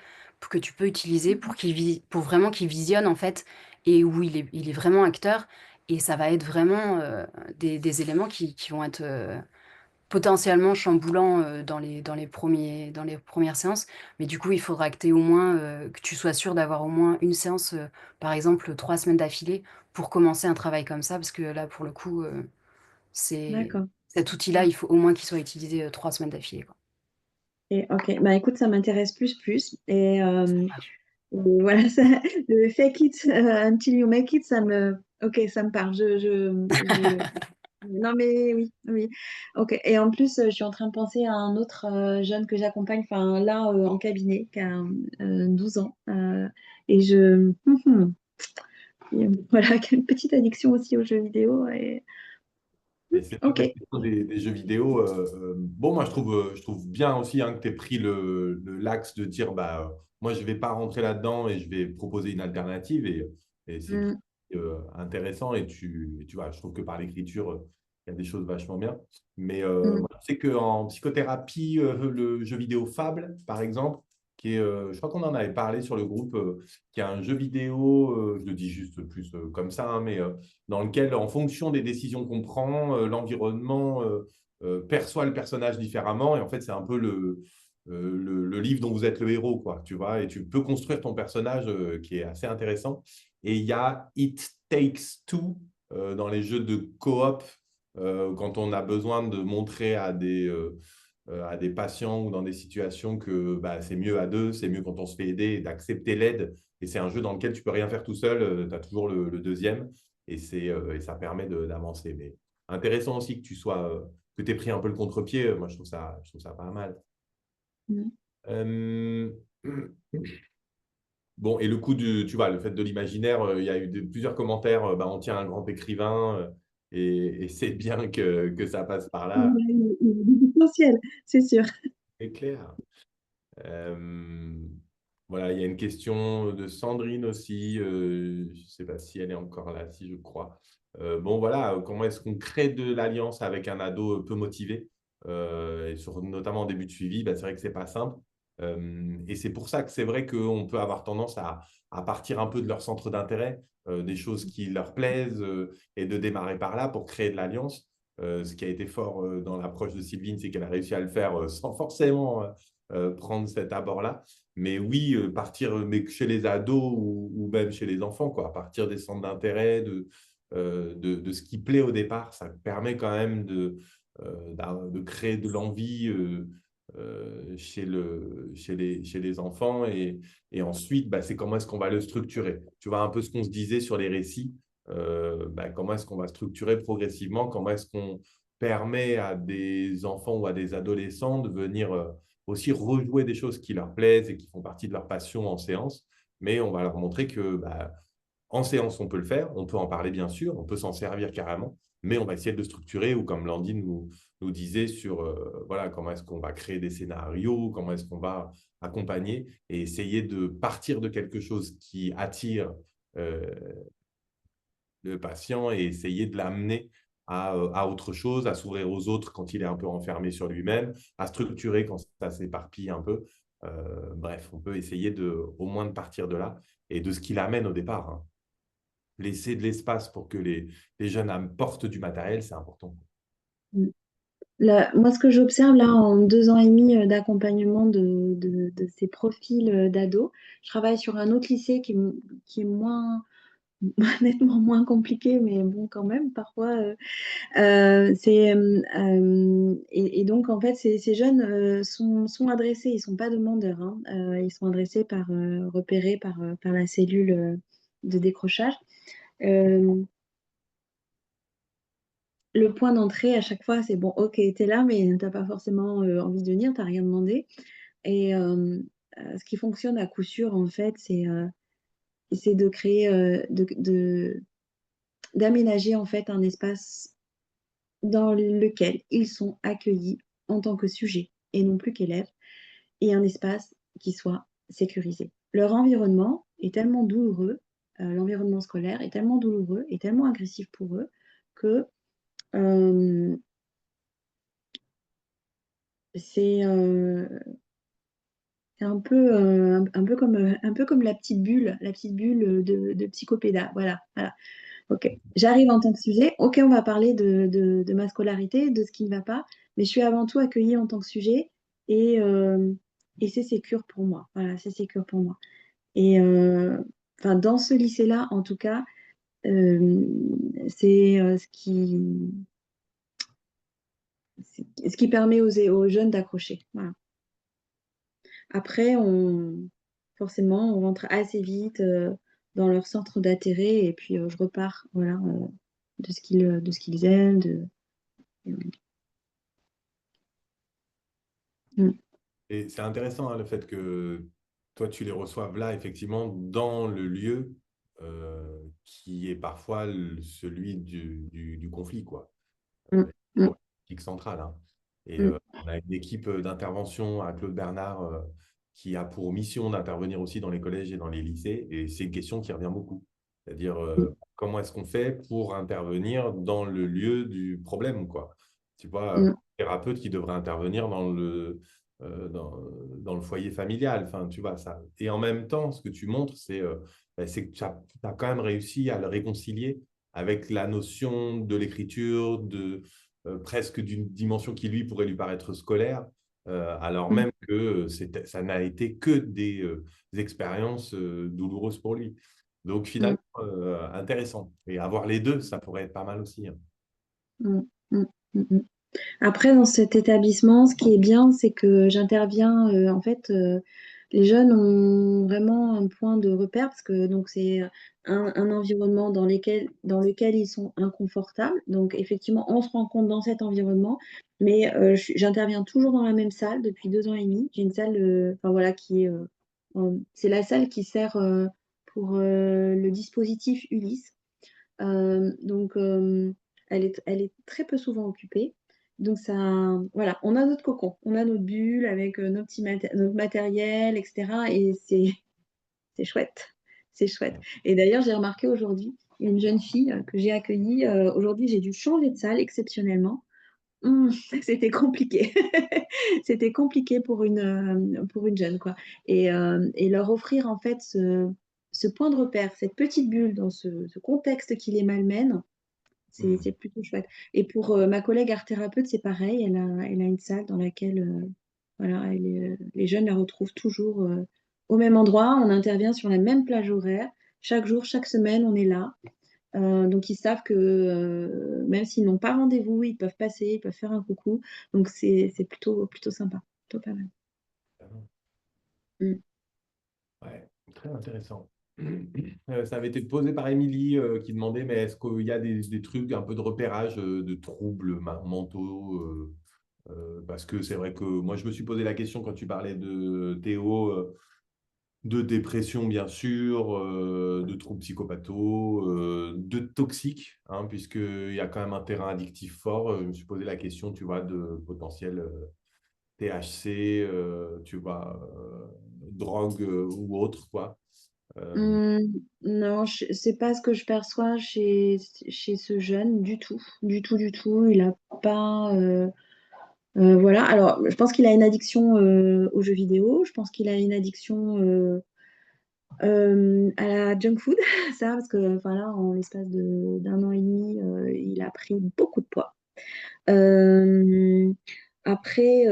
que tu peux utiliser pour vraiment qu'il visionne, en fait, et où il est vraiment acteur. Et ça va être vraiment des éléments qui vont être potentiellement chamboulants dans les premières séances. Mais du coup, il faudra que que tu sois sûr d'avoir au moins une séance, par exemple, 3 semaines d'affilée pour commencer un travail comme ça. Parce que là, pour le coup, D'accord. cet outil-là, il faut au moins qu'il soit utilisé 3 semaines d'affilée, quoi. Et ok, bah écoute, ça m'intéresse plus. Et voilà, le fake it until you make it, ok, ça me parle. Non mais oui, oui. Ok. Et en plus, je suis en train de penser à un autre jeune que j'accompagne, enfin là en cabinet, qui a 12 ans. Et voilà, qui a une petite addiction aussi aux jeux vidéo. Et c'est vrai que Ok. la question des jeux vidéo, bon, moi je trouve bien aussi hein, que tu aies pris l'axe de dire bah, moi je ne vais pas rentrer là-dedans et je vais proposer une alternative. Et c'est Mm, intéressant. Et tu vois, je trouve que par l'écriture, il y a des choses vachement bien. Mais mm. moi, je sais qu'en psychothérapie, le jeu vidéo Fable, par exemple, qui est, je crois qu'on en avait parlé sur le groupe, qui est un jeu vidéo, je le dis juste plus comme ça, hein, mais dans lequel, en fonction des décisions qu'on prend, l'environnement perçoit le personnage différemment. Et en fait, c'est un peu le livre dont vous êtes le héros, quoi, tu vois. Et tu peux construire ton personnage qui est assez intéressant. Et il y a It Takes Two dans les jeux de coop, quand on a besoin de montrer à des patients ou dans des situations que bah, c'est mieux à deux, c'est mieux quand on se fait aider et d'accepter l'aide. Et c'est un jeu dans lequel tu peux rien faire tout seul, tu as toujours le deuxième et ça permet d'avancer. Mais intéressant aussi que que tu aies pris un peu le contre-pied. Moi, je trouve ça pas mal. Mm. Euh, Bon, et le coup tu vois, le fait de l'imaginaire, il y a eu plusieurs commentaires. Bah, on tient un grand écrivain et c'est bien que ça passe par là. Il y a du potentiel, c'est sûr. C'est clair. Euh, voilà, il y a une question de Sandrine aussi. Je ne sais pas si elle est encore là, si je crois. Bon, voilà, comment est-ce qu'on crée de l'alliance avec un ado peu motivé et notamment en début de suivi, bah, c'est vrai que c'est pas simple. Et c'est pour ça que c'est vrai qu'on peut avoir tendance à partir un peu de leur centre d'intérêt, des choses qui leur plaisent et de démarrer par là pour créer de l'alliance. Ce qui a été fort dans l'approche de Sylvine, c'est qu'elle a réussi à le faire sans forcément prendre cet abord-là. Mais oui, partir mais chez les ados ou même chez les enfants, quoi, à partir des centres d'intérêt, de ce qui plaît au départ, ça permet quand même de créer de l'envie chez les enfants. Et ensuite, bah, c'est comment est-ce qu'on va le structurer. Tu vois un peu ce qu'on se disait sur les récits. Bah, comment est-ce qu'on va structurer progressivement? Comment est-ce qu'on permet à des enfants ou à des adolescents de venir aussi rejouer des choses qui leur plaisent et qui font partie de leur passion en séance, mais on va leur montrer que bah, en séance, on peut le faire, on peut en parler bien sûr, on peut s'en servir carrément, mais on va essayer de le structurer ou comme Landine nous disait sur voilà, comment est-ce qu'on va créer des scénarios, comment est-ce qu'on va accompagner et essayer de partir de quelque chose qui attire euh, le patient et essayer de l'amener à autre chose, à s'ouvrir aux autres quand il est un peu enfermé sur lui-même, à structurer quand ça s'éparpille un peu. Bref, on peut essayer au moins de partir de là et de ce qu'il amène au départ, hein. Laisser de l'espace pour que les jeunes apportent du matériel, c'est important. Mm. Moi, ce que j'observe là en 2 ans et demi d'accompagnement de ces profils d'ados, je travaille sur un autre lycée qui est moins, nettement moins compliqué, mais bon, quand même, parfois. Et donc, en fait, ces jeunes sont adressés, ils ne sont pas demandeurs, hein. Ils sont adressés repérés par la cellule de décrochage. Euh, le point d'entrée à chaque fois, c'est bon, ok, t'es là, mais t'as pas forcément envie de venir, t'as rien demandé. Et ce qui fonctionne à coup sûr, en fait, c'est de créer, d'aménager en fait un espace dans lequel ils sont accueillis en tant que sujets et non plus qu'élèves, et un espace qui soit sécurisé. Leur environnement est tellement douloureux, l'environnement scolaire est tellement douloureux et tellement agressif pour eux que euh, c'est un peu comme la petite bulle de Psychopéda. Voilà, voilà. Ok, j'arrive en tant que sujet. Ok, on va parler de ma scolarité, de ce qui ne va pas, mais je suis avant tout accueillie en tant que sujet et, euh, et c'est sécure pour moi. Voilà, c'est sécure pour moi. Et enfin, dans ce lycée-là, en tout cas, euh, c'est ce qui permet aux jeunes d'accrocher. Voilà. Après, forcément, on rentre assez vite dans leur centre d'intérêt et puis je repars voilà, de ce qu'ils aiment. Mm. Et c'est intéressant hein, le fait que toi, tu les reçoives là, effectivement, dans le lieu qui est parfois celui du conflit, quoi. Mm. Mm. Politique centrale. Hein. Et Mm. on a une équipe d'intervention à Claude Bernard qui a pour mission d'intervenir aussi dans les collèges et dans les lycées. Et c'est une question qui revient beaucoup. C'est-à-dire, comment est-ce qu'on fait pour intervenir dans le lieu du problème, quoi. Tu vois, Mm. thérapeute qui devrait intervenir dans le foyer familial. Enfin, tu vois, ça. Et en même temps, ce que tu montres, c'est que tu as quand même réussi à le réconcilier avec la notion de l'écriture, presque d'une dimension qui, lui, pourrait lui paraître scolaire, alors Mm. même que ça n'a été que des expériences douloureuses pour lui. Donc, Mm. finalement, intéressant. Et avoir les deux, ça pourrait être pas mal aussi. Hein. Mm. Mm. Mm. Mm. Après, dans cet établissement, ce qui est bien, c'est que j'interviens, en fait, les jeunes ont vraiment un point de repère parce que donc c'est un environnement dans lequel ils sont inconfortables. Donc, effectivement, on se rend compte dans cet environnement, mais j'interviens toujours dans la même salle depuis 2 ans et demi. J'ai une salle, enfin voilà, c'est la salle qui sert pour le dispositif Ulysse. Donc, elle est très peu souvent occupée. Donc, ça, voilà, on a notre cocon, on a notre bulle avec notre matériel, etc. Et c'est chouette. C'est chouette. Et d'ailleurs, j'ai remarqué aujourd'hui, une jeune fille que j'ai accueillie. Aujourd'hui, j'ai dû changer de salle exceptionnellement. C'était compliqué. C'était compliqué pour une jeune, quoi. Et leur offrir, en fait, ce point de repère, cette petite bulle dans ce contexte qui les malmène, c'est plutôt chouette. Et pour ma collègue art thérapeute, c'est pareil. Elle a une salle dans laquelle voilà, les jeunes la retrouvent toujours au même endroit. On intervient sur la même plage horaire. Chaque jour, chaque semaine, on est là. Donc, ils savent que même s'ils n'ont pas rendez-vous, ils peuvent passer, ils peuvent faire un coucou. Donc, c'est plutôt sympa, plutôt pas mal. Mm. Ouais, très intéressant. Ça avait été posé par Émilie qui demandait, mais est-ce qu'il y a des trucs, un peu de repérage de troubles mentaux parce que c'est vrai que moi, je me suis posé la question quand tu parlais de Théo, de dépression, bien sûr, de troubles psychopatho, de toxiques, hein, puisqu'il y a quand même un terrain addictif fort. Je me suis posé la question, tu vois, de potentiel THC, tu vois, drogue ou autre, quoi. Euh, Hmm, non, c'est pas ce que je perçois chez ce jeune du tout, du tout, du tout. Il a pas, voilà. Alors, je pense qu'il a une addiction aux jeux vidéo. Je pense qu'il a une addiction à la junk food, ça, parce que, enfin là, en l'espace d'un an et demi, il a pris beaucoup de poids. Euh, Après,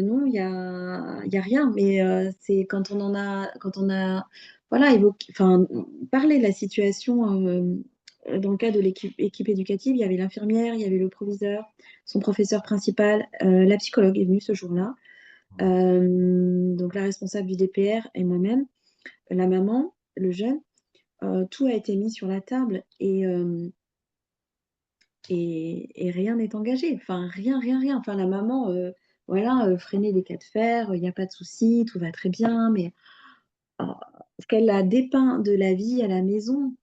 non, il y a rien, mais c'est quand on a, voilà, enfin, parlé de la situation dans le cas de équipe éducative, il y avait l'infirmière, il y avait le proviseur, son professeur principal, la psychologue est venue ce jour-là, donc la responsable du DPR et moi-même, la maman, le jeune, tout a été mis sur la table et rien n'est engagé. Enfin, rien, rien, rien. Enfin, la maman, voilà, freiner les cas de fer, il n'y a pas de souci, tout va très bien, mais euh, ce qu'elle a dépeint de la vie à la maison,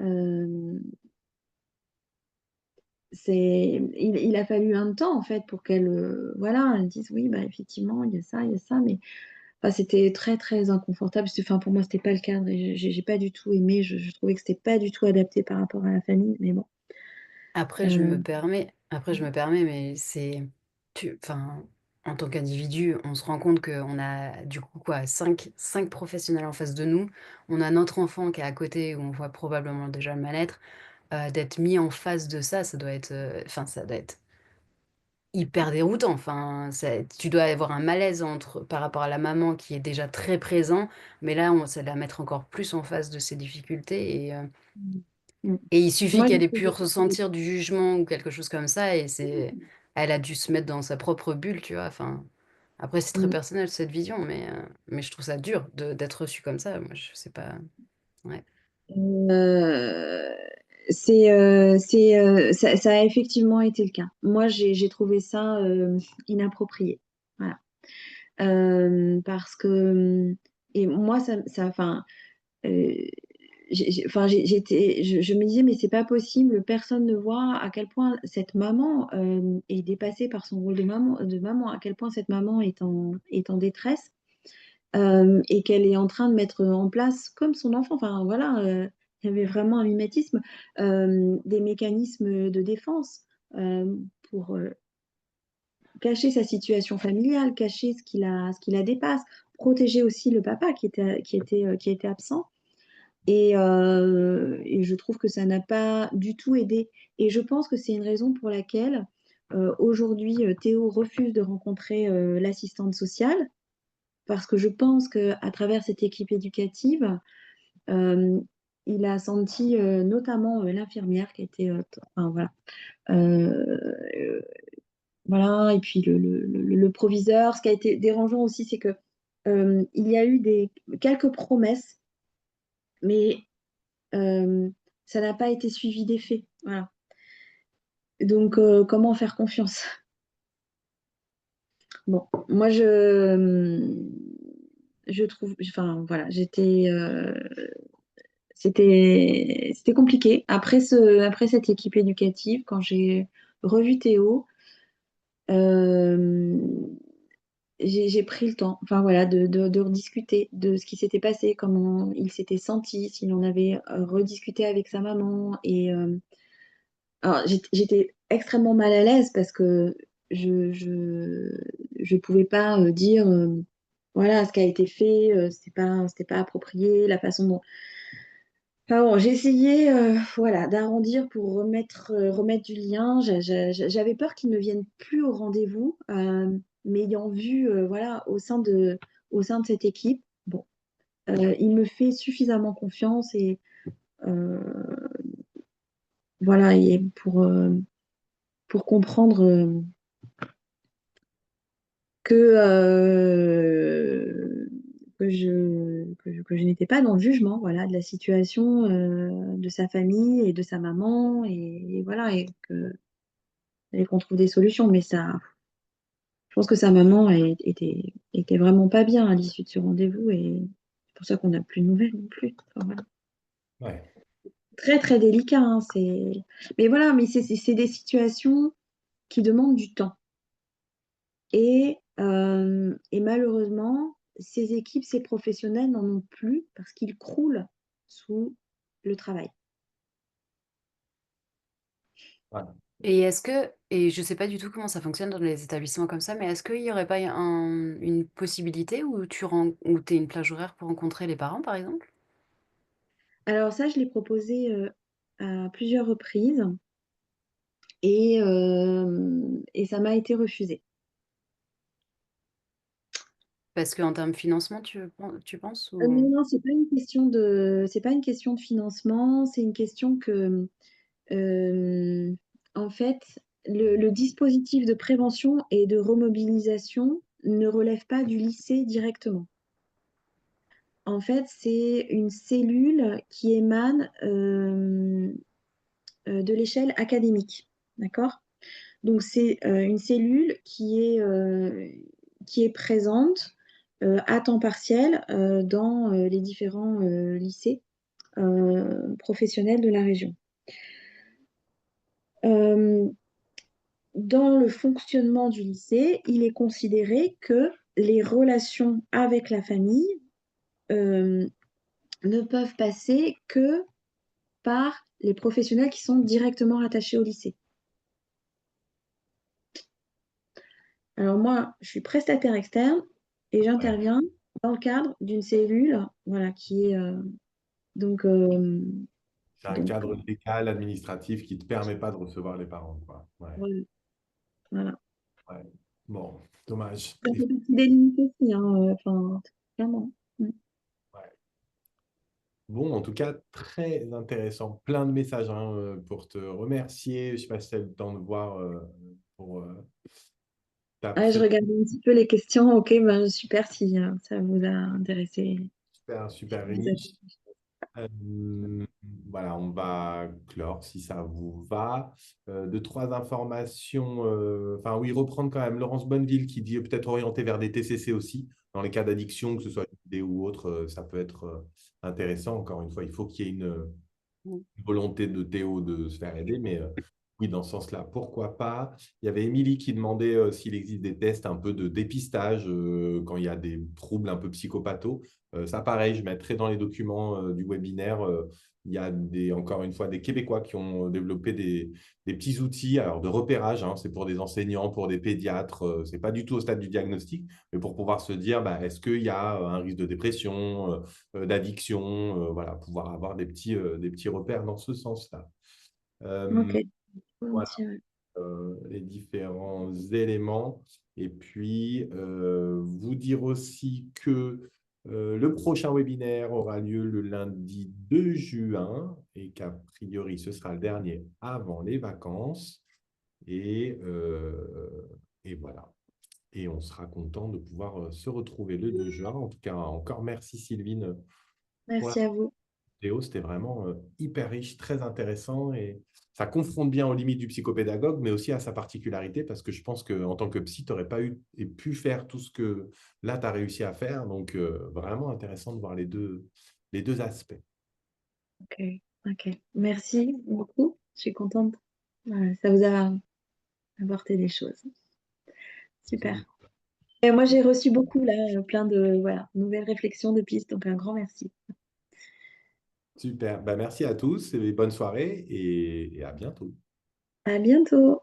euh, il a fallu un temps, en fait, pour qu'elle, voilà, elle dise, oui, bah, effectivement, il y a ça, mais enfin, c'était très, très inconfortable. Enfin, pour moi, c'était pas le cadre et j'ai pas du tout aimé. Je trouvais que c'était pas du tout adapté par rapport à la famille, mais bon. Après, Euh, je me permets, mais enfin, en tant qu'individu, on se rend compte qu'on a du coup quoi, cinq professionnels en face de nous. On a notre enfant qui est à côté où on voit probablement déjà le mal-être. D'être mis en face de ça, ça doit être, enfin, ça doit être hyper déroutant. Enfin, tu dois avoir un malaise par rapport à la maman qui est déjà très présent, mais là, ça va la mettre encore plus en face de ses difficultés. Mm. Et il suffit Moi, qu'elle ait je pu ressentir du jugement ou quelque chose comme ça, et elle a dû se mettre dans sa propre bulle, tu vois. Enfin, après, c'est très Mm. personnel cette vision, mais je trouve ça dur d'être reçu comme ça. Moi, je sais pas. Ouais. Euh, ça a effectivement été le cas. Moi, j'ai trouvé ça inapproprié. Voilà. Parce que, et moi, enfin, euh, je me disais, mais c'est pas possible, personne ne voit à quel point cette maman est dépassée par son rôle de maman, à quel point cette maman est en détresse et qu'elle est en train de mettre en place, comme son enfant, enfin voilà, il y avait vraiment un mimétisme, des mécanismes de défense pour cacher sa situation familiale, cacher ce qui la dépasse, protéger aussi le papa qui était absent. Et je trouve que ça n'a pas du tout aidé. Et je pense que c'est une raison pour laquelle aujourd'hui Théo refuse de rencontrer l'assistante sociale, parce que je pense qu'à travers cette équipe éducative, euh, il a senti notamment l'infirmière qui était, enfin, voilà, euh, voilà, et puis le proviseur. Ce qui a été dérangeant aussi, c'est que il y a eu quelques promesses, mais euh, ça n'a pas été suivi d'effet. Voilà. Donc, comment faire confiance? Bon, moi, je trouve, enfin, voilà, c'était compliqué. Après cette équipe éducative, quand j'ai revu Théo, euh, j'ai pris le temps, enfin voilà, de rediscuter de ce qui s'était passé, comment il s'était senti, s'il en avait rediscuté avec sa maman. Alors, j'étais extrêmement mal à l'aise parce que je pouvais pas dire voilà ce qui a été fait, c'était pas approprié, la façon dont. Enfin bon, j'ai essayé voilà, d'arrondir pour remettre du lien. J'avais peur qu'ils ne viennent plus au rendez-vous, m'ayant vu voilà, au sein de cette équipe. Bon, il me fait suffisamment confiance et euh, voilà, et pour comprendre que, que je n'étais pas dans le jugement voilà, de la situation de sa famille et de sa maman, et voilà, et qu'on trouve des solutions. Mais ça, je pense que sa maman était vraiment pas bien à l'issue de ce rendez-vous, et c'est pour ça qu'on n'a plus de nouvelles non plus. Enfin, voilà. Ouais. Très très délicat, hein, mais voilà, mais c'est des situations qui demandent du temps. Et malheureusement, ces équipes, ces professionnels n'en ont plus parce qu'ils croulent sous le travail. Ouais. Et je sais pas du tout comment ça fonctionne dans les établissements comme ça, mais est-ce qu'il y aurait pas une possibilité où où t'es une plage horaire pour rencontrer les parents, par exemple? Alors ça, je l'ai proposé à plusieurs reprises et ça m'a été refusé. Parce qu'en termes de financement, tu penses Non, ou... non, c'est pas une question de financement, c'est une question que, euh, en fait, le dispositif de prévention et de remobilisation ne relève pas du lycée directement. En fait, c'est une cellule qui émane de l'échelle académique. D'accord? Donc, c'est une cellule qui est présente à temps partiel dans les différents lycées professionnels de la région. Euh, Dans le fonctionnement du lycée, il est considéré que les relations avec la famille euh, ne peuvent passer que par les professionnels qui sont directement rattachés au lycée. Alors moi, je suis prestataire externe et Ouais. j'interviens dans le cadre d'une cellule, voilà, qui est donc C'est un cadre légal, administratif qui ne te permet pas de recevoir les parents, quoi. Ouais, voilà. ouais. Bon, dommage. Ça fait partie des limites aussi, hein, enfin, clairement. Ouais. Bon, en tout cas, très intéressant. Plein de messages hein, pour te remercier. Je ne sais pas si tu as eu le temps de voir pour ta Ah, je très regarde un petit peu les questions. Ok, ben super si ça vous a intéressé. super, super Vous êtes- riche. Euh, voilà, on va clore si ça vous va. Deux, trois informations. Enfin, oui, reprendre quand même Laurence Bonneville qui dit peut-être orienter vers des TCC aussi. Dans les cas d'addiction, que ce soit idée ou autre, ça peut être intéressant. Encore une fois, il faut qu'il y ait une volonté de Théo de se faire aider, mais oui, dans ce sens-là, pourquoi pas. Il y avait Émilie qui demandait s'il existe des tests un peu de dépistage quand il y a des troubles un peu psychopathos. Ça, pareil, je mettrai dans les documents du webinaire. Il y a encore une fois des Québécois qui ont développé des petits outils alors, de repérage. Hein, c'est pour des enseignants, pour des pédiatres. Ce n'est pas du tout au stade du diagnostic, mais pour pouvoir se dire bah, est-ce qu'il y a un risque de dépression, d'addiction, voilà, pouvoir avoir des petits repères dans ce sens-là. Ok, Voilà volontiers, ouais. les différents éléments. Et puis, vous dire aussi que le prochain webinaire aura lieu le lundi 2 juin et qu'a priori, ce sera le dernier avant les vacances. Et, et voilà. Et on sera content de pouvoir se retrouver le 2 juin. En tout cas, encore merci Sylvine pour la Merci à vous. vidéo. C'était vraiment hyper riche, très intéressant et ça confronte bien aux limites du psychopédagogue, mais aussi à sa particularité parce que je pense qu'en tant que psy, tu n'aurais pas eu et pu faire tout ce que là, tu as réussi à faire. Donc, vraiment intéressant de voir les deux aspects. Ok, ok. Merci beaucoup. Je suis contente. Ça vous a apporté des choses. Super. Et moi, j'ai reçu beaucoup là, plein de nouvelles réflexions, de pistes. Donc un grand merci. Super. Bah, merci à tous et bonne soirée et à bientôt. À bientôt.